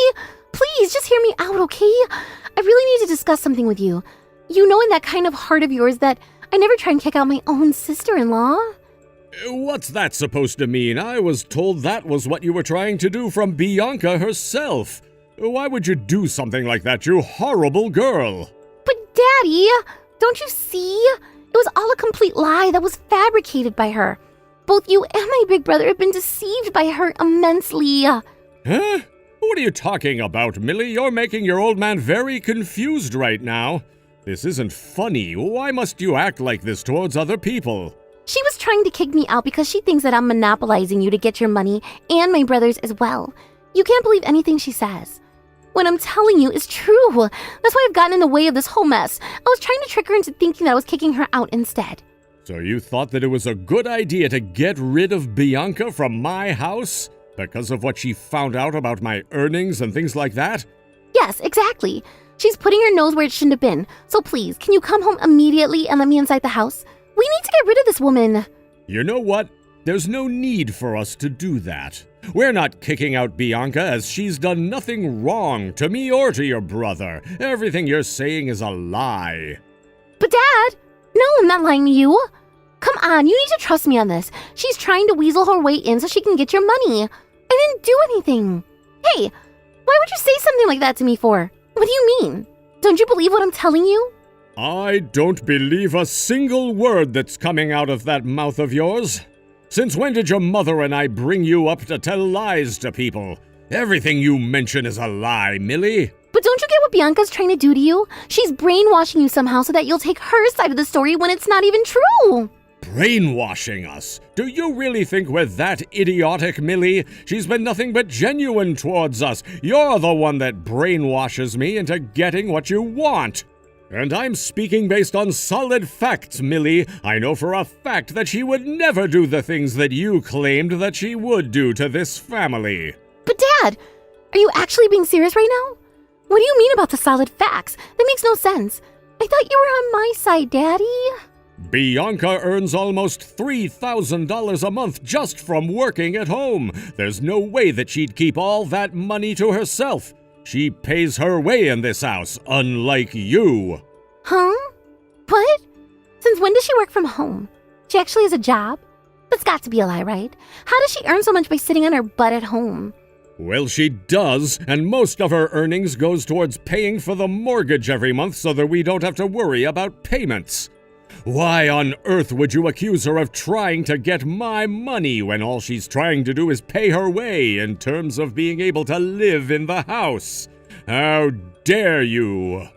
please just hear me out, okay? I really need to discuss something with you. You know in that kind of heart of yours that I never try and kick out my own sister-in-law. What's that supposed to mean? I was told that was what you were trying to do from Bianca herself. Why would you do something like that, you horrible girl? But Daddy, don't you see? It was all a complete lie that was fabricated by her. Both you and my big brother have been deceived by her immensely. Huh? What are you talking about, Millie? You're making your old man very confused right now. This isn't funny. Why must you act like this towards other people? She was trying to kick me out because she thinks that I'm monopolizing you to get your money and my brother's as well. You can't believe anything she says. What I'm telling you is true. That's why I've gotten in the way of this whole mess. I was trying to trick her into thinking that I was kicking her out instead. So you thought that it was a good idea to get rid of Bianca from my house? Because of what she found out about my earnings and things like that? Yes, exactly. She's putting her nose where it shouldn't have been. So please, can you come home immediately and let me inside the house? We need to get rid of this woman. You know what? There's no need for us to do that. We're not kicking out Bianca as she's done nothing wrong to me or to your brother. Everything you're saying is a lie. But Dad! No, I'm not lying to you. Come on, you need to trust me on this. She's trying to weasel her way in so she can get your money. I didn't do anything. Hey, why would you say something like that to me for? What do you mean? Don't you believe what I'm telling you? I don't believe a single word that's coming out of that mouth of yours. Since when did your mother and I bring you up to tell lies to people? Everything you mention is a lie, Millie. But don't you get what Bianca's trying to do to you? She's brainwashing you somehow so that you'll take her side of the story when it's not even true. Brainwashing us? Do you really think we're that idiotic, Millie? She's been nothing but genuine towards us. You're the one that brainwashes me into getting what you want. And I'm speaking based on solid facts, Millie. I know for a fact that she would never do the things that you claimed that she would do to this family. But Dad, are you actually being serious right now? What do you mean about the solid facts? That makes no sense. I thought you were on my side, Daddy. Bianca earns almost $3,000 a month just from working at home. There's no way that she'd keep all that money to herself. She pays her way in this house, unlike you. Huh? What? Since when does she work from home? She actually has a job? That's got to be a lie, right? How does she earn so much by sitting on her butt at home? Well, she does, and most of her earnings goes towards paying for the mortgage every month so that we don't have to worry about payments. Why on earth would you accuse her of trying to get my money when all she's trying to do is pay her way in terms of being able to live in the house? How dare you?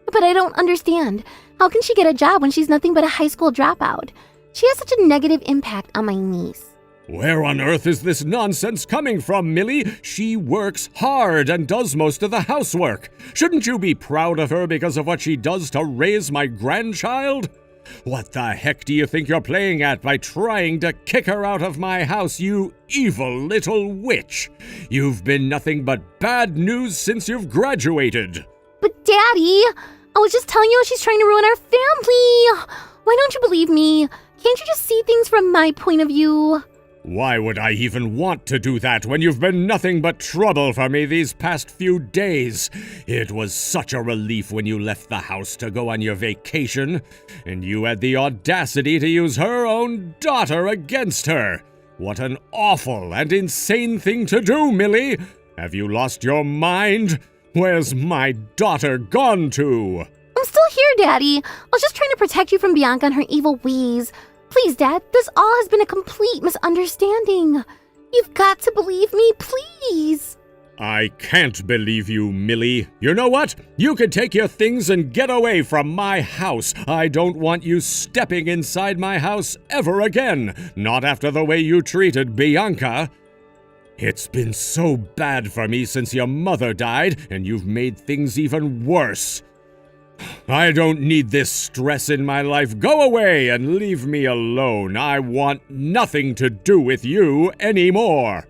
But I don't understand. How can she get a job when she's nothing but a high school dropout? She has such a negative impact on my niece. Where on earth is this nonsense coming from, Millie? She works hard and does most of the housework. Shouldn't you be proud of her because of what she does to raise my grandchild? What the heck do you think you're playing at by trying to kick her out of my house, you evil little witch? You've been nothing but bad news since you've graduated. But Daddy, I was just telling you how she's trying to ruin our family. Why don't you believe me? Can't you just see things from my point of view? Why would I even want to do that when you've been nothing but trouble for me these past few days? It was such a relief when you left the house to go on your vacation, and you had the audacity to use her own daughter against her. What an awful and insane thing to do, Millie! Have you lost your mind? Where's my daughter gone to? I'm still here, Daddy. I was just trying to protect you from Bianca and her evil ways. Please, Dad, this all has been a complete misunderstanding. You've got to believe me, please. I can't believe you, Millie. You know what? You can take your things and get away from my house. I don't want you stepping inside my house ever again. Not after the way you treated Bianca. It's been so bad for me since your mother died, and you've made things even worse. I don't need this stress in my life. Go away and leave me alone. I want nothing to do with you anymore.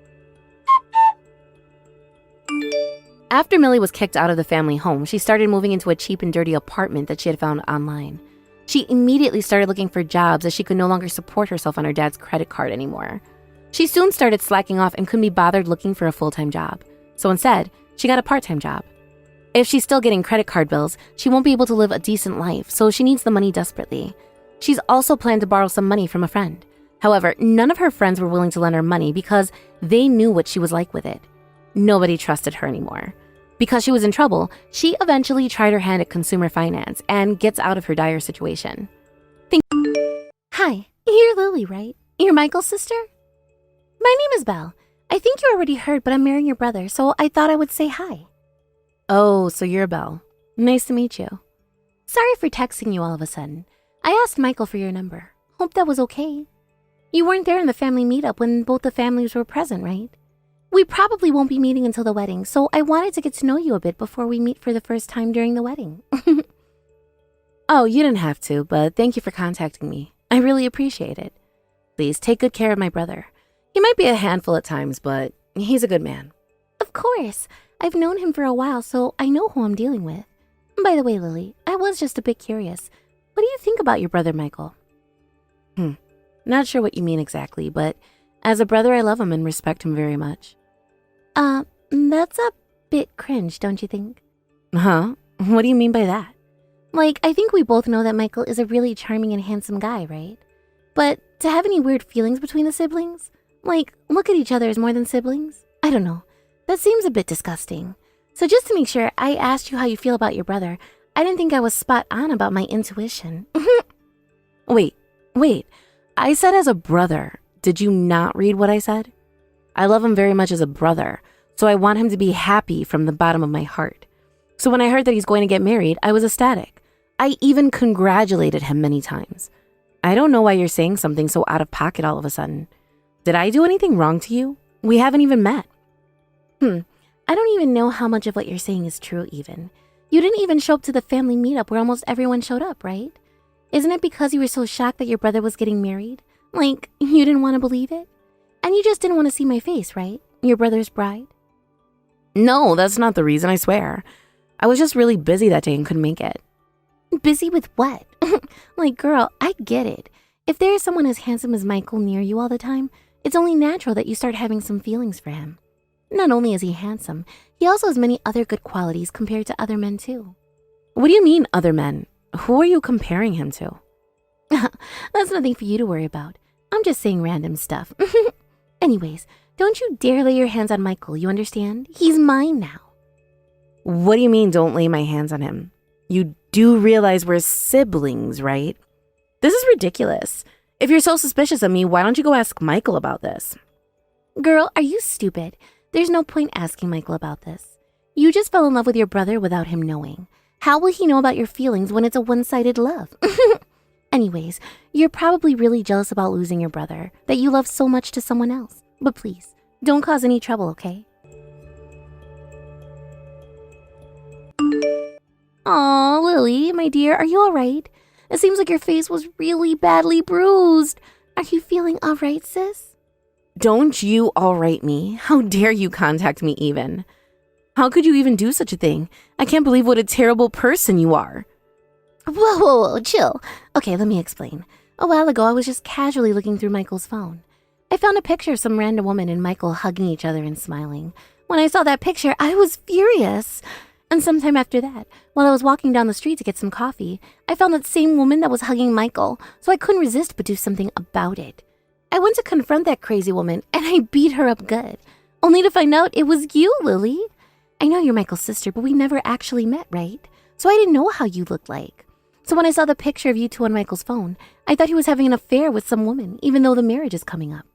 After Millie was kicked out of the family home, she started moving into a cheap and dirty apartment that she had found online. She immediately started looking for jobs as she could no longer support herself on her dad's credit card anymore. She soon started slacking off and couldn't be bothered looking for a full-time job. So instead, she got a part-time job. If she's still getting credit card bills, she won't be able to live a decent life, so she needs the money desperately. She's also planned to borrow some money from a friend. However, none of her friends were willing to lend her money because they knew what she was like with it. Nobody trusted her anymore. Because she was in trouble, she eventually tried her hand at consumer finance and gets out of her dire situation. Hi, you're Lily, right? You're Michael's sister? My name is Belle. I think you already heard, but I'm marrying your brother, so I thought I would say hi. Oh, so you're Belle. Nice to meet you. Sorry for texting you all of a sudden. I asked Michael for your number. Hope that was okay. You weren't there in the family meetup when both the families were present, right? We probably won't be meeting until the wedding, so I wanted to get to know you a bit before we meet for the first time during the wedding. Oh, you didn't have to, but thank you for contacting me. I really appreciate it. Please take good care of my brother. He might be a handful at times, but he's a good man. Of course. I've known him for a while, so I know who I'm dealing with. By the way, Lily, I was just a bit curious. What do you think about your brother, Michael? Not sure what you mean exactly, but as a brother, I love him and respect him very much. That's a bit cringe, don't you think? Huh? What do you mean by that? Like, I think we both know that Michael is a really charming and handsome guy, right? But to have any weird feelings between the siblings? Like, look at each other as more than siblings? I don't know. That seems a bit disgusting. So just to make sure I asked you how you feel about your brother, I didn't think I was spot on about my intuition. Wait. I said as a brother. Did you not read what I said? I love him very much as a brother, so I want him to be happy from the bottom of my heart. So when I heard that he's going to get married, I was ecstatic. I even congratulated him many times. I don't know why you're saying something so out of pocket all of a sudden. Did I do anything wrong to you? We haven't even met. I don't even know how much of what you're saying is true even. You didn't even show up to the family meetup where almost everyone showed up, right? Isn't it because you were so shocked that your brother was getting married? Like, you didn't want to believe it? And you just didn't want to see my face, right? Your brother's bride? No, that's not the reason, I swear. I was just really busy that day and couldn't make it. Busy with what? Like, girl, I get it. If there is someone as handsome as Michael near you all the time, it's only natural that you start having some feelings for him. Not only is he handsome, he also has many other good qualities compared to other men too. What do you mean, other men? Who are you comparing him to? That's nothing for you to worry about. I'm just saying random stuff. Anyways, don't you dare lay your hands on Michael, you understand? He's mine now. What do you mean, don't lay my hands on him? You do realize we're siblings, right? This is ridiculous. If you're so suspicious of me, why don't you go ask Michael about this? Girl, are you stupid? There's no point asking Michael about this. You just fell in love with your brother without him knowing. How will he know about your feelings when it's a one-sided love? Anyways, you're probably really jealous about losing your brother, that you love so much to someone else. But please, don't cause any trouble, okay? Aw, Lily, my dear, are you all right? It seems like your face was really badly bruised. Are you feeling all right, sis? Don't you all right me? How dare you contact me even? How could you even do such a thing? I can't believe what a terrible person you are. Whoa, chill. Okay, let me explain. A while ago, I was just casually looking through Michael's phone. I found a picture of some random woman and Michael hugging each other and smiling. When I saw that picture, I was furious. And sometime after that, while I was walking down the street to get some coffee, I found that same woman that was hugging Michael, so I couldn't resist but do something about it. I went to confront that crazy woman, and I beat her up good, only to find out it was you, Lily. I know you're Michael's sister, but we never actually met, right? So I didn't know how you looked like. So when I saw the picture of you two on Michael's phone, I thought he was having an affair with some woman, even though the marriage is coming up.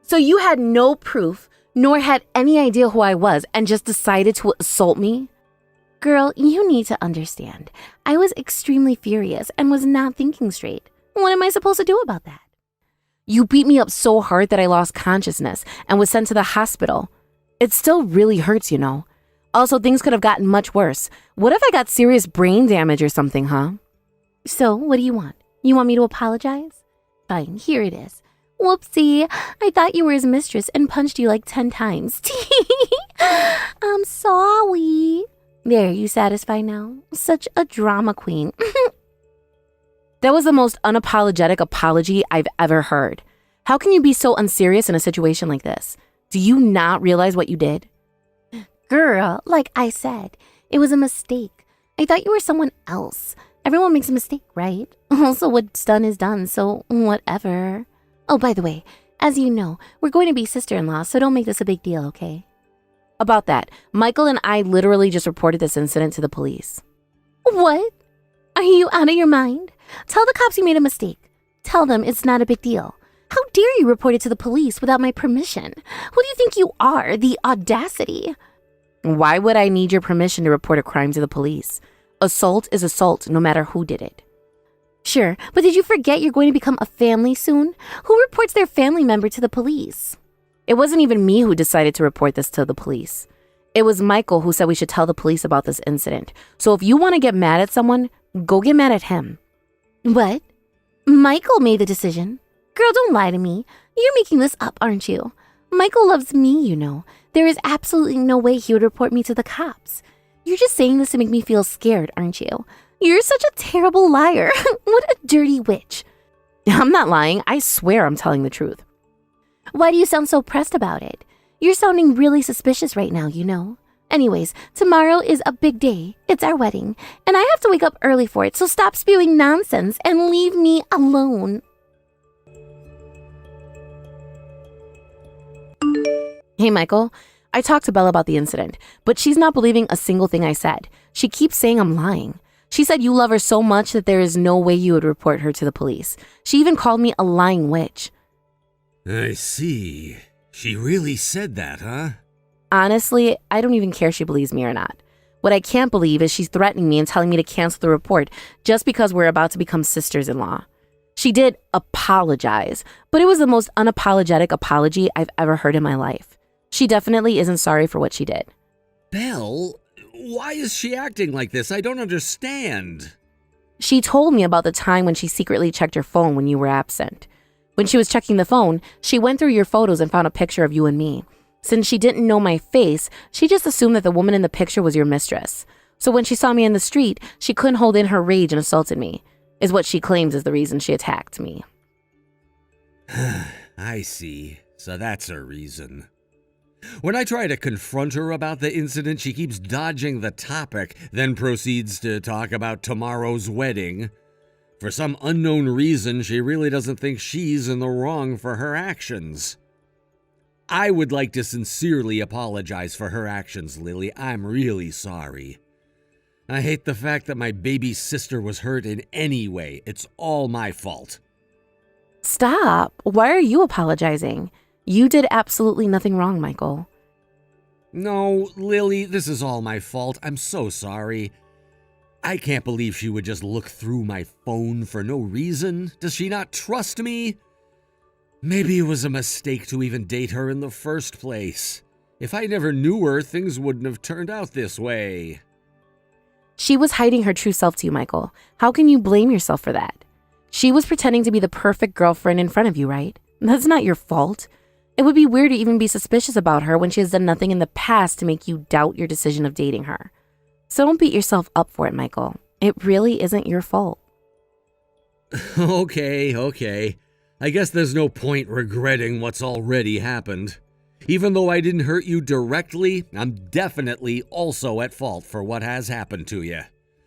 So you had no proof, nor had any idea who I was, and just decided to assault me? Girl, you need to understand. I was extremely furious and was not thinking straight. What am I supposed to do about that? You beat me up so hard that I lost consciousness and was sent to the hospital. It still really hurts, you know. Also, things could have gotten much worse. What if I got serious brain damage or something, huh? So, what do you want? You want me to apologize? Fine, here it is. Whoopsie, I thought you were his mistress and punched you like 10 times. I'm sorry. There, you satisfied now? Such a drama queen. That was the most unapologetic apology I've ever heard. How can you be so unserious in a situation like this? Do you not realize what you did? Girl, like I said, it was a mistake. I thought you were someone else. Everyone makes a mistake, right? Also, what's done is done, so whatever. Oh, by the way, as you know, we're going to be sister-in-laws, so don't make this a big deal, okay? About that, Michael and I literally just reported this incident to the police. What? Are you out of your mind? Tell the cops you made a mistake. Tell them it's not a big deal. How dare you report it to the police without my permission? Who do you think you are? The audacity. Why would I need your permission to report a crime to the police? Assault is assault, no matter who did it. Sure, but did you forget you're going to become a family soon? Who reports their family member to the police? It wasn't even me who decided to report this to the police. It was Michael who said we should tell the police about this incident. So if you want to get mad at someone, go get mad at him. What? Michael made the decision. Girl, don't lie to me. You're making this up, aren't you? Michael loves me, you know. There is absolutely no way he would report me to the cops. You're just saying this to make me feel scared, aren't you? You're such a terrible liar. What a dirty witch. I'm not lying. I swear I'm telling the truth. Why do you sound so pressed about it? You're sounding really suspicious right now, you know. Anyways, tomorrow is a big day. It's our wedding, and I have to wake up early for it, so stop spewing nonsense and leave me alone. Hey, Michael. I talked to Belle about the incident, but she's not believing a single thing I said. She keeps saying I'm lying. She said you love her so much that there is no way you would report her to the police. She even called me a lying witch. I see. She really said that, huh? Honestly, I don't even care if she believes me or not. What I can't believe is she's threatening me and telling me to cancel the report just because we're about to become sisters-in-law. She did apologize, but it was the most unapologetic apology I've ever heard in my life. She definitely isn't sorry for what she did. Belle, why is she acting like this? I don't understand. She told me about the time when she secretly checked your phone when you were absent. When she was checking the phone, she went through your photos and found a picture of you and me. Since she didn't know my face, she just assumed that the woman in the picture was your mistress. So when she saw me in the street, she couldn't hold in her rage and assaulted me, is what she claims is the reason she attacked me. I see. So that's her reason. When I try to confront her about the incident, she keeps dodging the topic, then proceeds to talk about tomorrow's wedding. For some unknown reason, she really doesn't think she's in the wrong for her actions. I would like to sincerely apologize for her actions, Lily. I'm really sorry. I hate the fact that my baby sister was hurt in any way. It's all my fault. Stop. Why are you apologizing? You did absolutely nothing wrong, Michael. No, Lily, this is all my fault. I'm so sorry. I can't believe she would just look through my phone for no reason. Does she not trust me? Maybe it was a mistake to even date her in the first place. If I never knew her, things wouldn't have turned out this way. She was hiding her true self to you, Michael. How can you blame yourself for that? She was pretending to be the perfect girlfriend in front of you, right? That's not your fault. It would be weird to even be suspicious about her when she has done nothing in the past to make you doubt your decision of dating her. So don't beat yourself up for it, Michael. It really isn't your fault. Okay. I guess there's no point regretting what's already happened. Even though I didn't hurt you directly, I'm definitely also at fault for what has happened to you.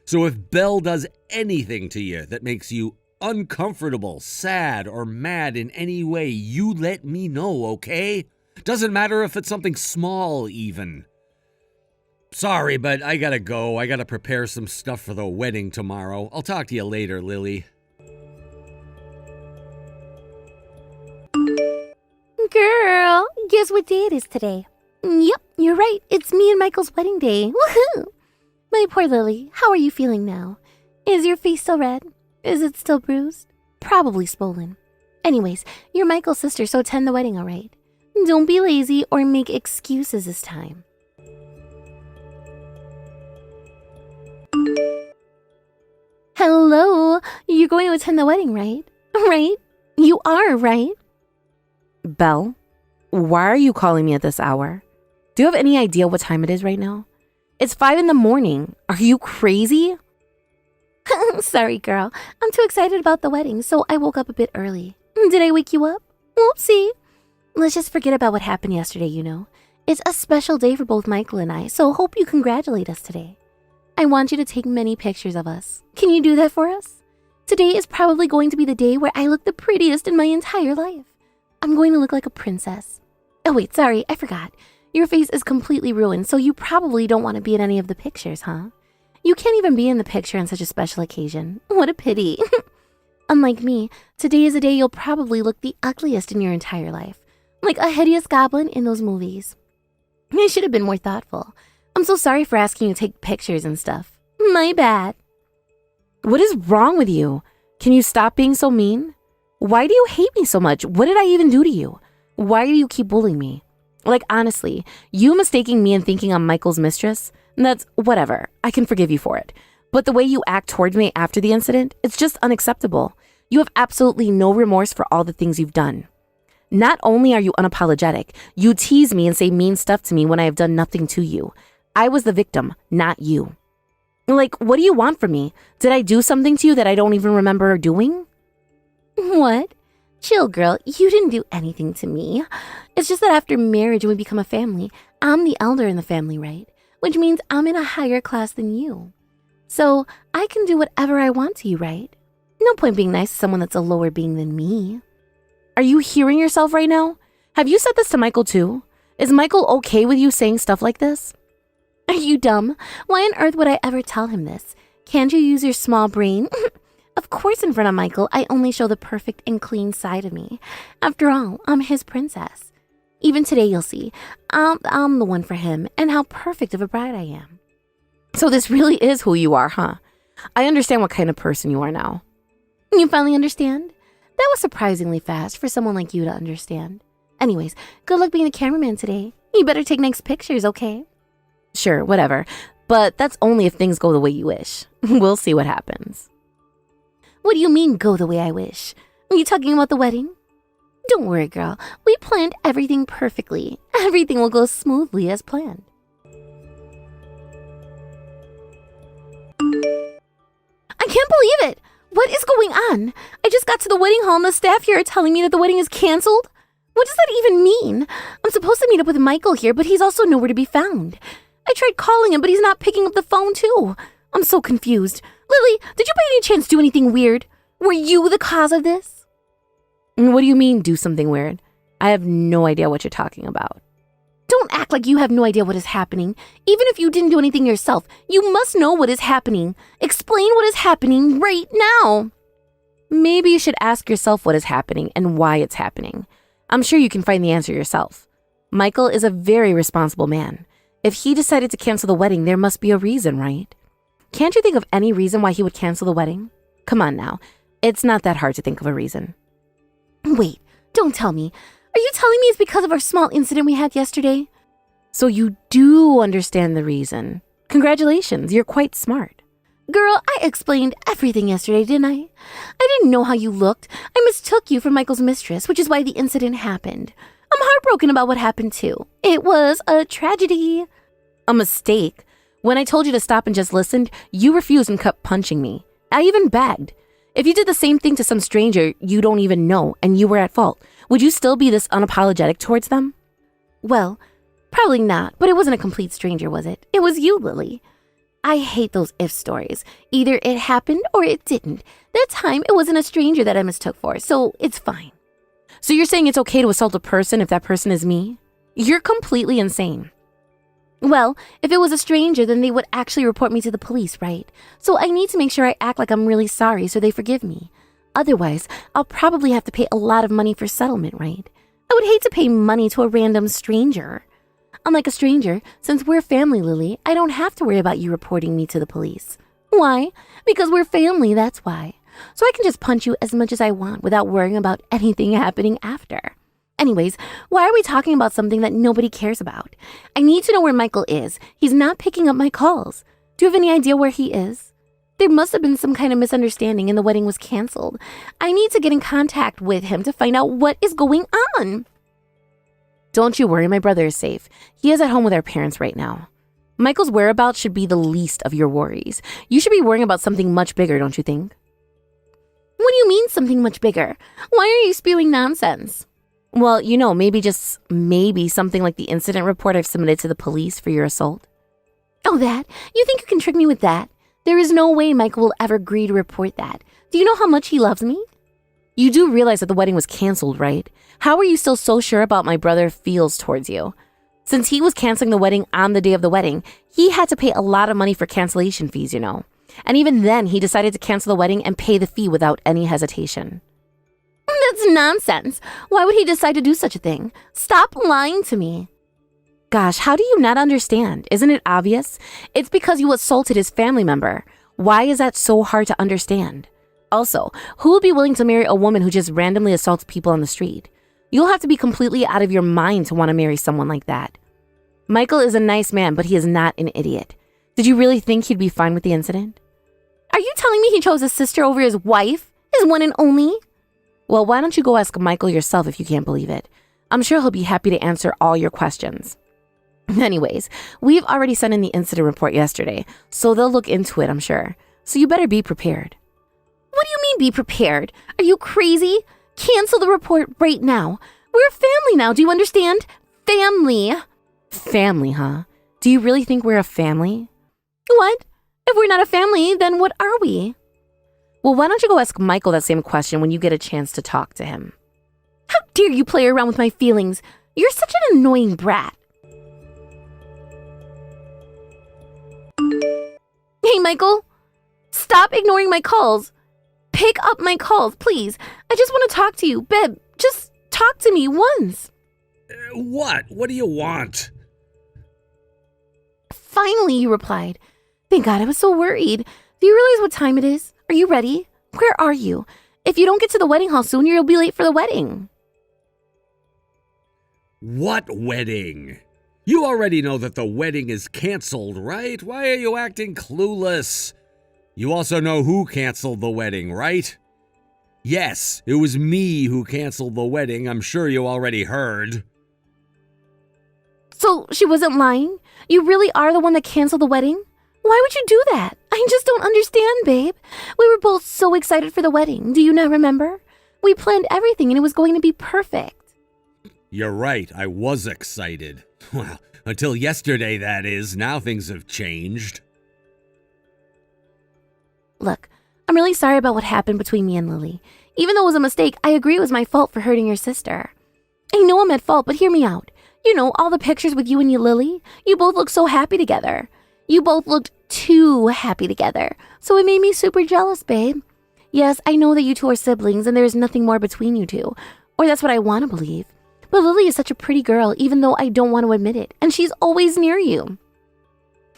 So if Belle does anything to you that makes you uncomfortable, sad, or mad in any way, you let me know, okay? Doesn't matter if it's something small, even. Sorry, but I gotta go. I gotta prepare some stuff for the wedding tomorrow. I'll talk to you later, Lily. Girl, guess what day it is today? Yep, you're right. It's me and Michael's wedding day. Woohoo! My poor Lily, how are you feeling now? Is your face still red? Is it still bruised? Probably swollen. Anyways, you're Michael's sister, so attend the wedding, all right? Don't be lazy or make excuses this time. Hello, you're going to attend the wedding, right? Right? You are, right? Belle, why are you calling me at this hour? Do you have any idea what time it is right now? It's 5 a.m. Are you crazy? Sorry, girl. I'm too excited about the wedding, so I woke up a bit early. Did I wake you up? Oopsie. Let's just forget about what happened yesterday, you know. It's a special day for both Michael and I, so hope you congratulate us today. I want you to take many pictures of us. Can you do that for us? Today is probably going to be the day where I look the prettiest in my entire life. I'm going to look like a princess. Oh wait, sorry, I forgot. Your face is completely ruined, so you probably don't want to be in any of the pictures, huh? You can't even be in the picture on such a special occasion. What a pity. Unlike me, today is a day you'll probably look the ugliest in your entire life. Like a hideous goblin in those movies. I should have been more thoughtful. I'm so sorry for asking you to take pictures and stuff. My bad. What is wrong with you? Can you stop being so mean? Why do you hate me so much? What did I even do to you? Why do you keep bullying me? Like, honestly, you mistaking me and thinking I'm Michael's mistress? That's whatever. I can forgive you for it. But the way you act towards me after the incident, it's just unacceptable. You have absolutely no remorse for all the things you've done. Not only are you unapologetic, you tease me and say mean stuff to me when I have done nothing to you. I was the victim, not you. Like, what do you want from me? Did I do something to you that I don't even remember doing? What? Chill, girl. You didn't do anything to me. It's just that after marriage and we become a family, I'm the elder in the family, right? Which means I'm in a higher class than you. So I can do whatever I want to you, right? No point being nice to someone that's a lower being than me. Are you hearing yourself right now? Have you said this to Michael too? Is Michael okay with you saying stuff like this? Are you dumb? Why on earth would I ever tell him this? Can't you use your small brain? Of course, in front of Michael, I only show the perfect and clean side of me. After all, I'm his princess. Even today, you'll see, I'm the one for him and how perfect of a bride I am. So this really is who you are, huh? I understand what kind of person you are now. You finally understand? That was surprisingly fast for someone like you to understand. Anyways, good luck being the cameraman today. You better take nice pictures, okay? Sure, whatever. But that's only if things go the way you wish. We'll see what happens. What do you mean, go the way I wish? Are you talking about the wedding? Don't worry, girl. We planned everything perfectly. Everything will go smoothly as planned. I can't believe it! What is going on? I just got to the wedding hall and the staff here are telling me that the wedding is canceled. What does that even mean? I'm supposed to meet up with Michael here, but he's also nowhere to be found. I tried calling him, but he's not picking up the phone too. I'm so confused. Lily, did you by any chance do anything weird? Were you the cause of this? What do you mean, do something weird? I have no idea what you're talking about. Don't act like you have no idea what is happening. Even if you didn't do anything yourself, you must know what is happening. Explain what is happening right now. Maybe you should ask yourself what is happening and why it's happening. I'm sure you can find the answer yourself. Michael is a very responsible man. If he decided to cancel the wedding, there must be a reason, right? Can't you think of any reason why he would cancel the wedding? Come on now. It's not that hard to think of a reason. Wait, don't tell me. Are you telling me it's because of our small incident we had yesterday? So you do understand the reason. Congratulations, you're quite smart. Girl, I explained everything yesterday, didn't I? I didn't know how you looked. I mistook you for Michael's mistress, which is why the incident happened. I'm heartbroken about what happened too. It was a tragedy. A mistake? When I told you to stop and just listened, you refused and kept punching me. I even begged. If you did the same thing to some stranger you don't even know and you were at fault, would you still be this unapologetic towards them? Well, probably not, but it wasn't a complete stranger, was it? It was you, Lily. I hate those if stories. Either it happened or it didn't. That time, it wasn't a stranger that I mistook for, so it's fine. So you're saying it's okay to assault a person if that person is me? You're completely insane. Well, if it was a stranger, then they would actually report me to the police, right? So I need to make sure I act like I'm really sorry so they forgive me. Otherwise, I'll probably have to pay a lot of money for settlement, right? I would hate to pay money to a random stranger. Unlike a stranger, since we're family, Lily, I don't have to worry about you reporting me to the police. Why? Because we're family, that's why. So I can just punch you as much as I want without worrying about anything happening after. Anyways, why are we talking about something that nobody cares about? I need to know where Michael is. He's not picking up my calls. Do you have any idea where he is? There must have been some kind of misunderstanding and the wedding was canceled. I need to get in contact with him to find out what is going on. Don't you worry, my brother is safe. He is at home with our parents right now. Michael's whereabouts should be the least of your worries. You should be worrying about something much bigger, don't you think? What do you mean something much bigger? Why are you spewing nonsense? Well, maybe something like the incident report I've submitted to the police for your assault. Oh, that? You think you can trick me with that? There is no way Michael will ever agree to report that. Do you know how much he loves me? You do realize that the wedding was canceled, right? How are you still so sure about my brother feels towards you? Since he was canceling the wedding on the day of the wedding, he had to pay a lot of money for cancellation fees, And even then, he decided to cancel the wedding and pay the fee without any hesitation. That's nonsense. Why would he decide to do such a thing? Stop lying to me. Gosh, how do you not understand? Isn't it obvious? It's because you assaulted his family member. Why is that so hard to understand? Also, who would be willing to marry a woman who just randomly assaults people on the street? You'll have to be completely out of your mind to want to marry someone like that. Michael is a nice man, but he is not an idiot. Did you really think he'd be fine with the incident? Are you telling me he chose his sister over his wife? His one and only? Well, why don't you go ask Michael yourself if you can't believe it? I'm sure he'll be happy to answer all your questions. Anyways, we've already sent in the incident report yesterday, so they'll look into it, I'm sure. So you better be prepared. What do you mean be prepared? Are you crazy? Cancel the report right now. We're a family now, do you understand? Family. Family, huh? Do you really think we're a family? What? If we're not a family, then what are we? Well, why don't you go ask Michael that same question when you get a chance to talk to him? How dare you play around with my feelings? You're such an annoying brat. Hey, Michael. Stop ignoring my calls. Pick up my calls, please. I just want to talk to you. Babe, just talk to me once. What? What do you want? Finally, you replied. Thank God, I was so worried. Do you realize what time it is? Are you ready? Where are you? If you don't get to the wedding hall soon, you'll be late for the wedding. What wedding? You already know that the wedding is canceled, right? Why are you acting clueless? You also know who canceled the wedding, right? Yes, it was me who canceled the wedding. I'm sure you already heard. So she wasn't lying? You really are the one that canceled the wedding? Why would you do that? I just don't understand, babe. We were both so excited for the wedding. Do you not remember? We planned everything and it was going to be perfect. You're right, I was excited. Well, until yesterday, that is. Now things have changed. Look, I'm really sorry about what happened between me and Lily. Even though it was a mistake, I agree it was my fault for hurting your sister. I know I'm at fault, but hear me out. You know, all the pictures with you and your Lily, you both look so happy together. You both looked too happy together. So it made me super jealous, babe. Yes, I know that you two are siblings and there is nothing more between you two. Or that's what I want to believe. But Lily is such a pretty girl, even though I don't want to admit it. And she's always near you.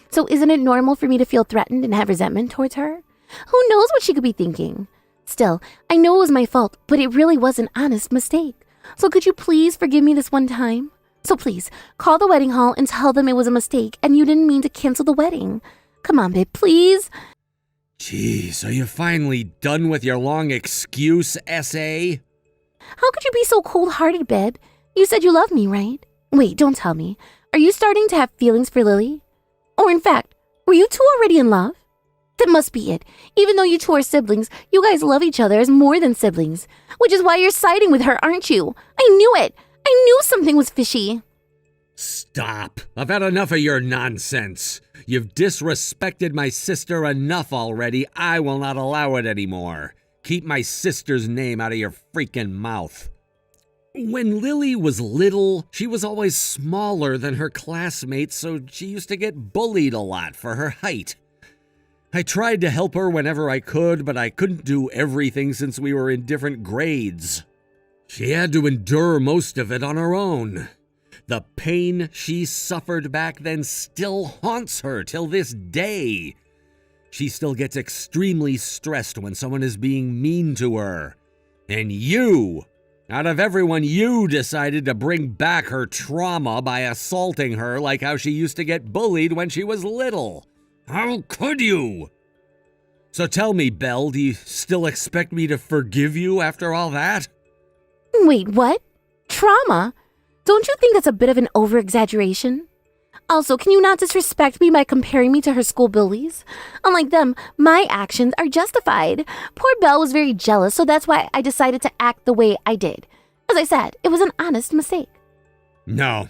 So isn't it normal for me to feel threatened and have resentment towards her? Who knows what she could be thinking? Still, I know it was my fault, but it really was an honest mistake. So could you please forgive me this one time? So please, call the wedding hall and tell them it was a mistake and you didn't mean to cancel the wedding. Come on, babe, please. Jeez, are you finally done with your long excuse essay? How could you be so cold-hearted, babe? You said you love me, right? Wait, don't tell me. Are you starting to have feelings for Lily? Or in fact, were you two already in love? That must be it. Even though you two are siblings, you guys love each other as more than siblings. Which is why you're siding with her, aren't you? I knew it. I knew something was fishy. Stop. I've had enough of your nonsense. You've disrespected my sister enough already. I will not allow it anymore. Keep my sister's name out of your freaking mouth. When Lily was little, she was always smaller than her classmates, so she used to get bullied a lot for her height. I tried to help her whenever I could, but I couldn't do everything since we were in different grades. She had to endure most of it on her own. The pain she suffered back then still haunts her till this day. She still gets extremely stressed when someone is being mean to her. And you, out of everyone, you decided to bring back her trauma by assaulting her like how she used to get bullied when she was little. How could you? So tell me, Belle, do you still expect me to forgive you after all that? Wait, what? Trauma? Don't you think that's a bit of an over-exaggeration? Also, can you not disrespect me by comparing me to her school bullies? Unlike them, my actions are justified. Poor Belle was very jealous, so that's why I decided to act the way I did. As I said, it was an honest mistake. No,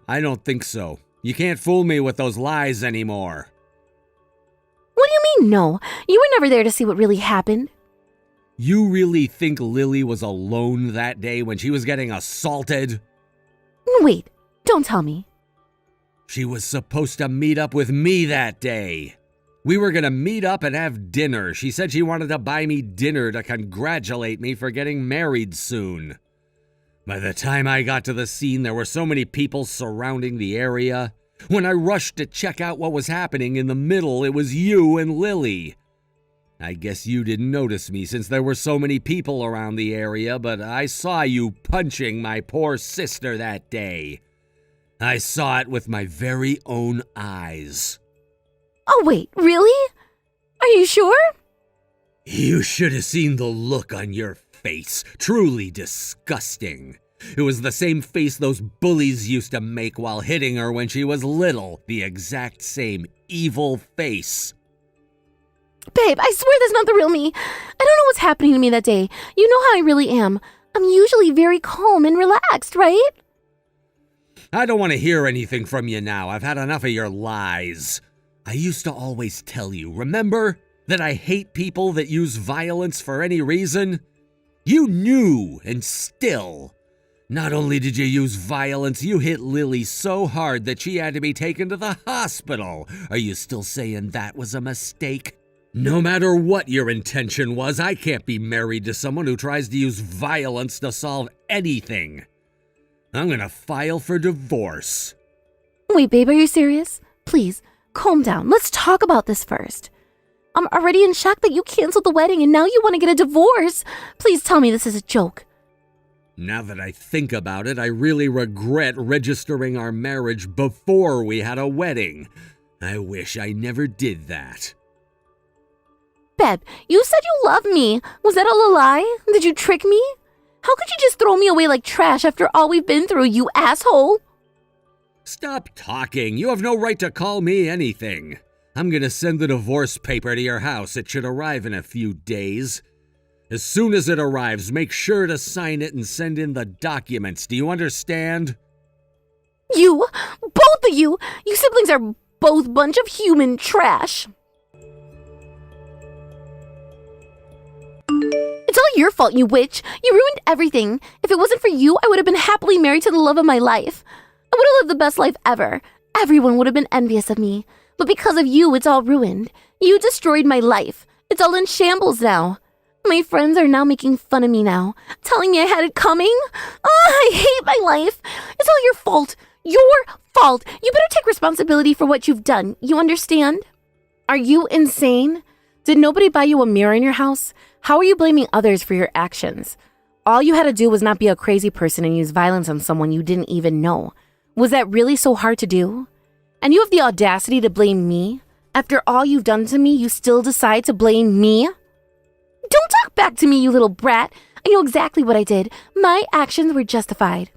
I don't think so. You can't fool me with those lies anymore. What do you mean, no? You were never there to see what really happened. You really think Lily was alone that day when she was getting assaulted? Wait, don't tell me. She was supposed to meet up with me that day. We were gonna meet up and have dinner. She said she wanted to buy me dinner to congratulate me for getting married soon. By the time I got to the scene, there were so many people surrounding the area. When I rushed to check out what was happening, in the middle, it was you and Lily. I guess you didn't notice me since there were so many people around the area, but I saw you punching my poor sister that day. I saw it with my very own eyes. Oh, wait, really? Are you sure? You should have seen the look on your face. Truly disgusting. It was the same face those bullies used to make while hitting her when she was little. The exact same evil face. Babe, I swear that's not the real me. I don't know what's happening to me that day. You know how I really am. I'm usually very calm and relaxed, right? I don't want to hear anything from you now. I've had enough of your lies. I used to always tell you, remember, that I hate people that use violence for any reason? You knew, and still. Not only did you use violence, you hit Lily so hard that she had to be taken to the hospital. Are you still saying that was a mistake? No matter what your intention was, I can't be married to someone who tries to use violence to solve anything. I'm gonna file for divorce. Wait, babe, are you serious? Please, calm down. Let's talk about this first. I'm already in shock that you canceled the wedding and now you want to get a divorce. Please tell me this is a joke. Now that I think about it, I really regret registering our marriage before we had a wedding. I wish I never did that. Babe, you said you loved me. Was that all a lie? Did you trick me? How could you just throw me away like trash after all we've been through, you asshole? Stop talking. You have no right to call me anything. I'm gonna send the divorce paper to your house. It should arrive in a few days. As soon as it arrives, make sure to sign it and send in the documents. Do you understand? You, both of you siblings are both bunch of human trash. It's all your fault, you witch. You ruined everything. If it wasn't for you, I would have been happily married to the love of my life. I would have lived the best life ever. Everyone would have been envious of me. But because of you, it's all ruined. You destroyed my life. It's all in shambles now. My friends are now making fun of me now, telling me I had it coming. Oh, I hate my life. It's all your fault. Your fault. You better take responsibility for what you've done. You understand? Are you insane? Did nobody buy you a mirror in your house? How are you blaming others for your actions? All you had to do was not be a crazy person and use violence on someone you didn't even know. Was that really so hard to do? And you have the audacity to blame me? After all you've done to me, you still decide to blame me? Don't talk back to me, you little brat. I know exactly what I did. My actions were justified.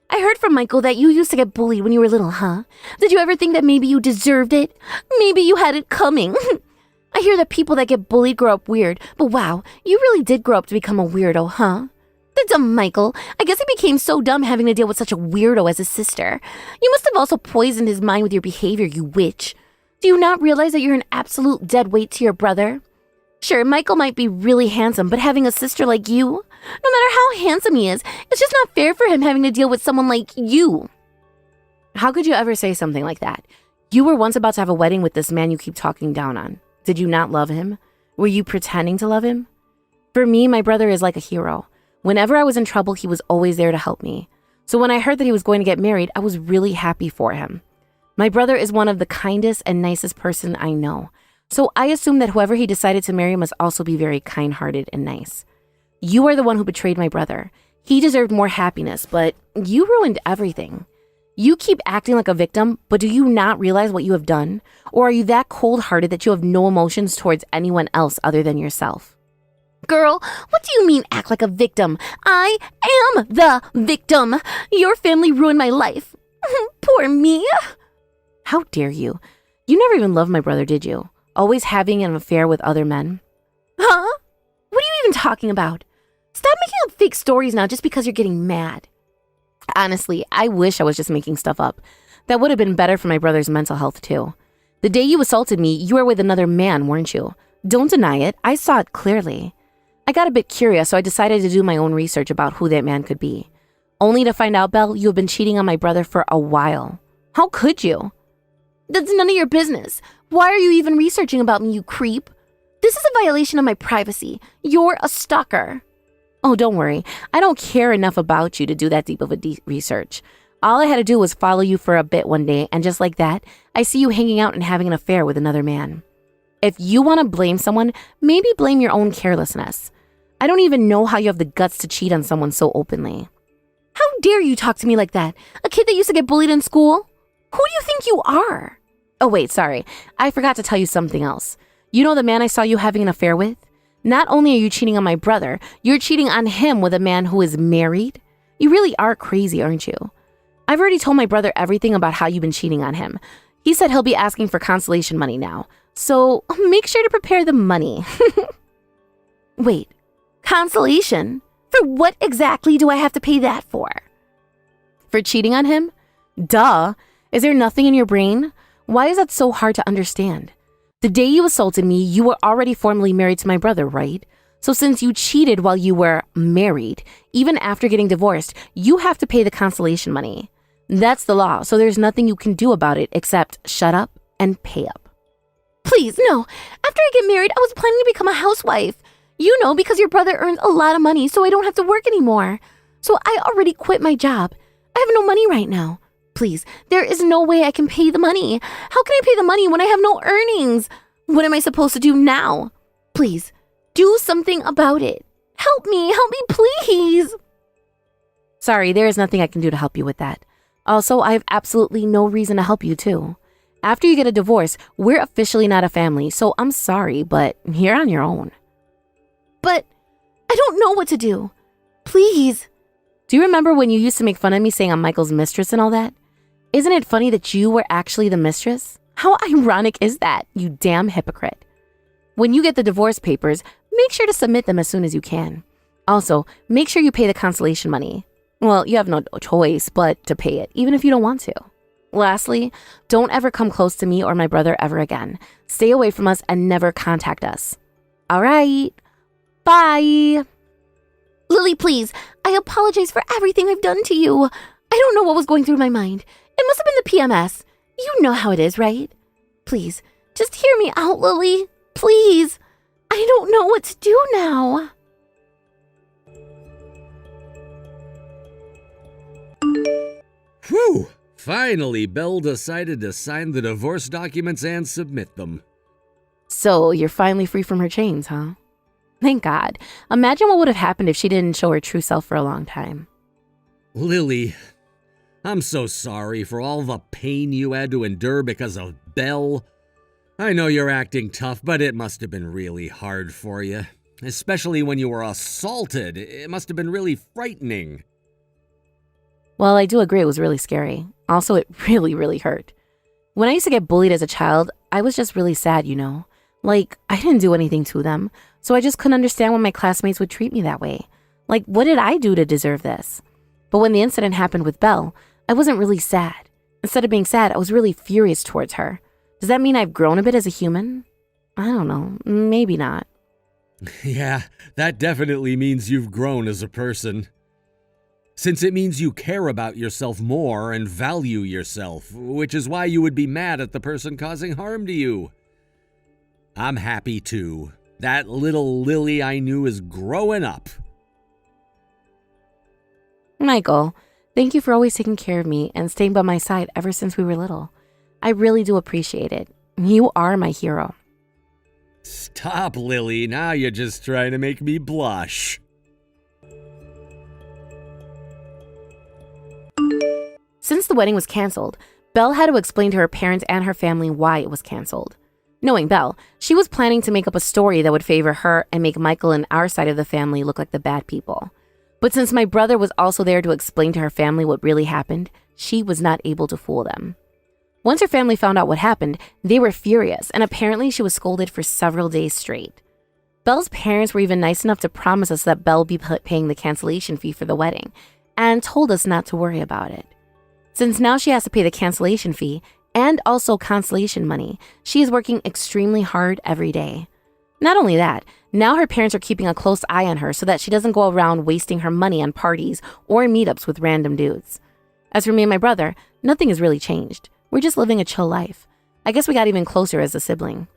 I heard from Michael that you used to get bullied when you were little, huh? Did you ever think that maybe you deserved it? Maybe you had it coming. I hear that people that get bullied grow up weird, but wow, you really did grow up to become a weirdo, huh? The dumb Michael. I guess he became so dumb having to deal with such a weirdo as his sister. You must have also poisoned his mind with your behavior, you witch. Do you not realize that you're an absolute dead weight to your brother? Sure, Michael might be really handsome, but having a sister like you, no matter how handsome he is, it's just not fair for him having to deal with someone like you. How could you ever say something like that? You were once about to have a wedding with this man you keep talking down on. Did you not love him? Were you pretending to love him? For me, my brother is like a hero. Whenever I was in trouble, he was always there to help me. So when I heard that he was going to get married, I was really happy for him. My brother is one of the kindest and nicest person I know. So I assume that whoever he decided to marry must also be very kind-hearted and nice. You are the one who betrayed my brother. He deserved more happiness, but you ruined everything. You keep acting like a victim, but do you not realize what you have done? Or are you that cold-hearted that you have no emotions towards anyone else other than yourself? Girl, what do you mean act like a victim? I am the victim. Your family ruined my life. Poor me. How dare you? You never even loved my brother, did you? Always having an affair with other men? Huh? What are you even talking about? Stop making up fake stories now just because you're getting mad. Honestly, I wish I was just making stuff up. That would have been better for my brother's mental health, too. The day you assaulted me, you were with another man, weren't you? Don't deny it. I saw it clearly. I got a bit curious, so I decided to do my own research about who that man could be. Only to find out, Belle, you have been cheating on my brother for a while. How could you? That's none of your business. Why are you even researching about me, you creep? This is a violation of my privacy. You're a stalker. Oh, don't worry. I don't care enough about you to do that deep of a research. All I had to do was follow you for a bit one day, and just like that, I see you hanging out and having an affair with another man. If you want to blame someone, maybe blame your own carelessness. I don't even know how you have the guts to cheat on someone so openly. How dare you talk to me like that? A kid that used to get bullied in school? Who do you think you are? Oh wait, sorry. I forgot to tell you something else. You know the man I saw you having an affair with? Not only are you cheating on my brother, you're cheating on him with a man who is married? You really are crazy, aren't you? I've already told my brother everything about how you've been cheating on him. He said he'll be asking for consolation money now. So make sure to prepare the money. Wait, consolation? For what exactly do I have to pay that for? For cheating on him? Duh. Is there nothing in your brain? Why is that so hard to understand? The day you assaulted me, you were already formally married to my brother, right? So since you cheated while you were married, even after getting divorced, you have to pay the consolation money. That's the law, so there's nothing you can do about it except shut up and pay up. Please, no. After I get married, I was planning to become a housewife. You know, because your brother earns a lot of money, so I don't have to work anymore. So I already quit my job. I have no money right now. Please, there is no way I can pay the money. How can I pay the money when I have no earnings? What am I supposed to do now? Please, do something about it. Help me, please. Sorry, there is nothing I can do to help you with that. Also, I have absolutely no reason to help you too. After you get a divorce, we're officially not a family, so I'm sorry, but you're on your own. But I don't know what to do. Please. Do you remember when you used to make fun of me saying I'm Michael's mistress and all that? Isn't it funny that you were actually the mistress? How ironic is that, you damn hypocrite? When you get the divorce papers, make sure to submit them as soon as you can. Also, make sure you pay the consolation money. Well, you have no choice but to pay it, even if you don't want to. Lastly, don't ever come close to me or my brother ever again. Stay away from us and never contact us. All right. Bye. Lily, please. I apologize for everything I've done to you. I don't know what was going through my mind. It must have been the PMS. You know how it is, right? Please, just hear me out, Lily. Please. I don't know what to do now. Whew! Finally, Belle decided to sign the divorce documents and submit them. So you're finally free from her chains, huh? Thank God. Imagine what would have happened if she didn't show her true self for a long time. Lily, I'm so sorry for all the pain you had to endure because of Belle. I know you're acting tough, but it must have been really hard for you. Especially when you were assaulted. It must have been really frightening. Well, I do agree it was really scary. Also, it really hurt. When I used to get bullied as a child, I was just really sad, you know? Like, I didn't do anything to them, so I just couldn't understand why my classmates would treat me that way. Like, what did I do to deserve this? But when the incident happened with Belle, I wasn't really sad. Instead of being sad, I was really furious towards her. Does that mean I've grown a bit as a human? I don't know. Maybe not. Yeah, that definitely means you've grown as a person. Since it means you care about yourself more and value yourself, which is why you would be mad at the person causing harm to you. I'm happy too. That little Lily I knew is growing up. Michael, thank you for always taking care of me and staying by my side ever since we were little. I really do appreciate it. You are my hero. Stop, Lily. Now you're just trying to make me blush. Since the wedding was canceled, Belle had to explain to her parents and her family why it was canceled. Knowing Belle, she was planning to make up a story that would favor her and make Michael and our side of the family look like the bad people. But since my brother was also there to explain to her family what really happened, she was not able to fool them. Once her family found out what happened, they were furious, and apparently she was scolded for several days straight. Belle's parents were even nice enough to promise us that Belle would be paying the cancellation fee for the wedding, and told us not to worry about it. Since now she has to pay the cancellation fee and also consolation money, she is working extremely hard every day. Not only that, now her parents are keeping a close eye on her so that she doesn't go around wasting her money on parties or meetups with random dudes. As for me and my brother, nothing has really changed. We're just living a chill life. I guess we got even closer as a sibling.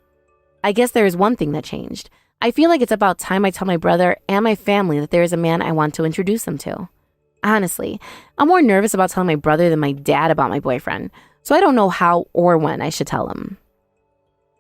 I guess there is one thing that changed. I feel like it's about time I tell my brother and my family that there is a man I want to introduce them to. Honestly, I'm more nervous about telling my brother than my dad about my boyfriend, so I don't know how or when I should tell him.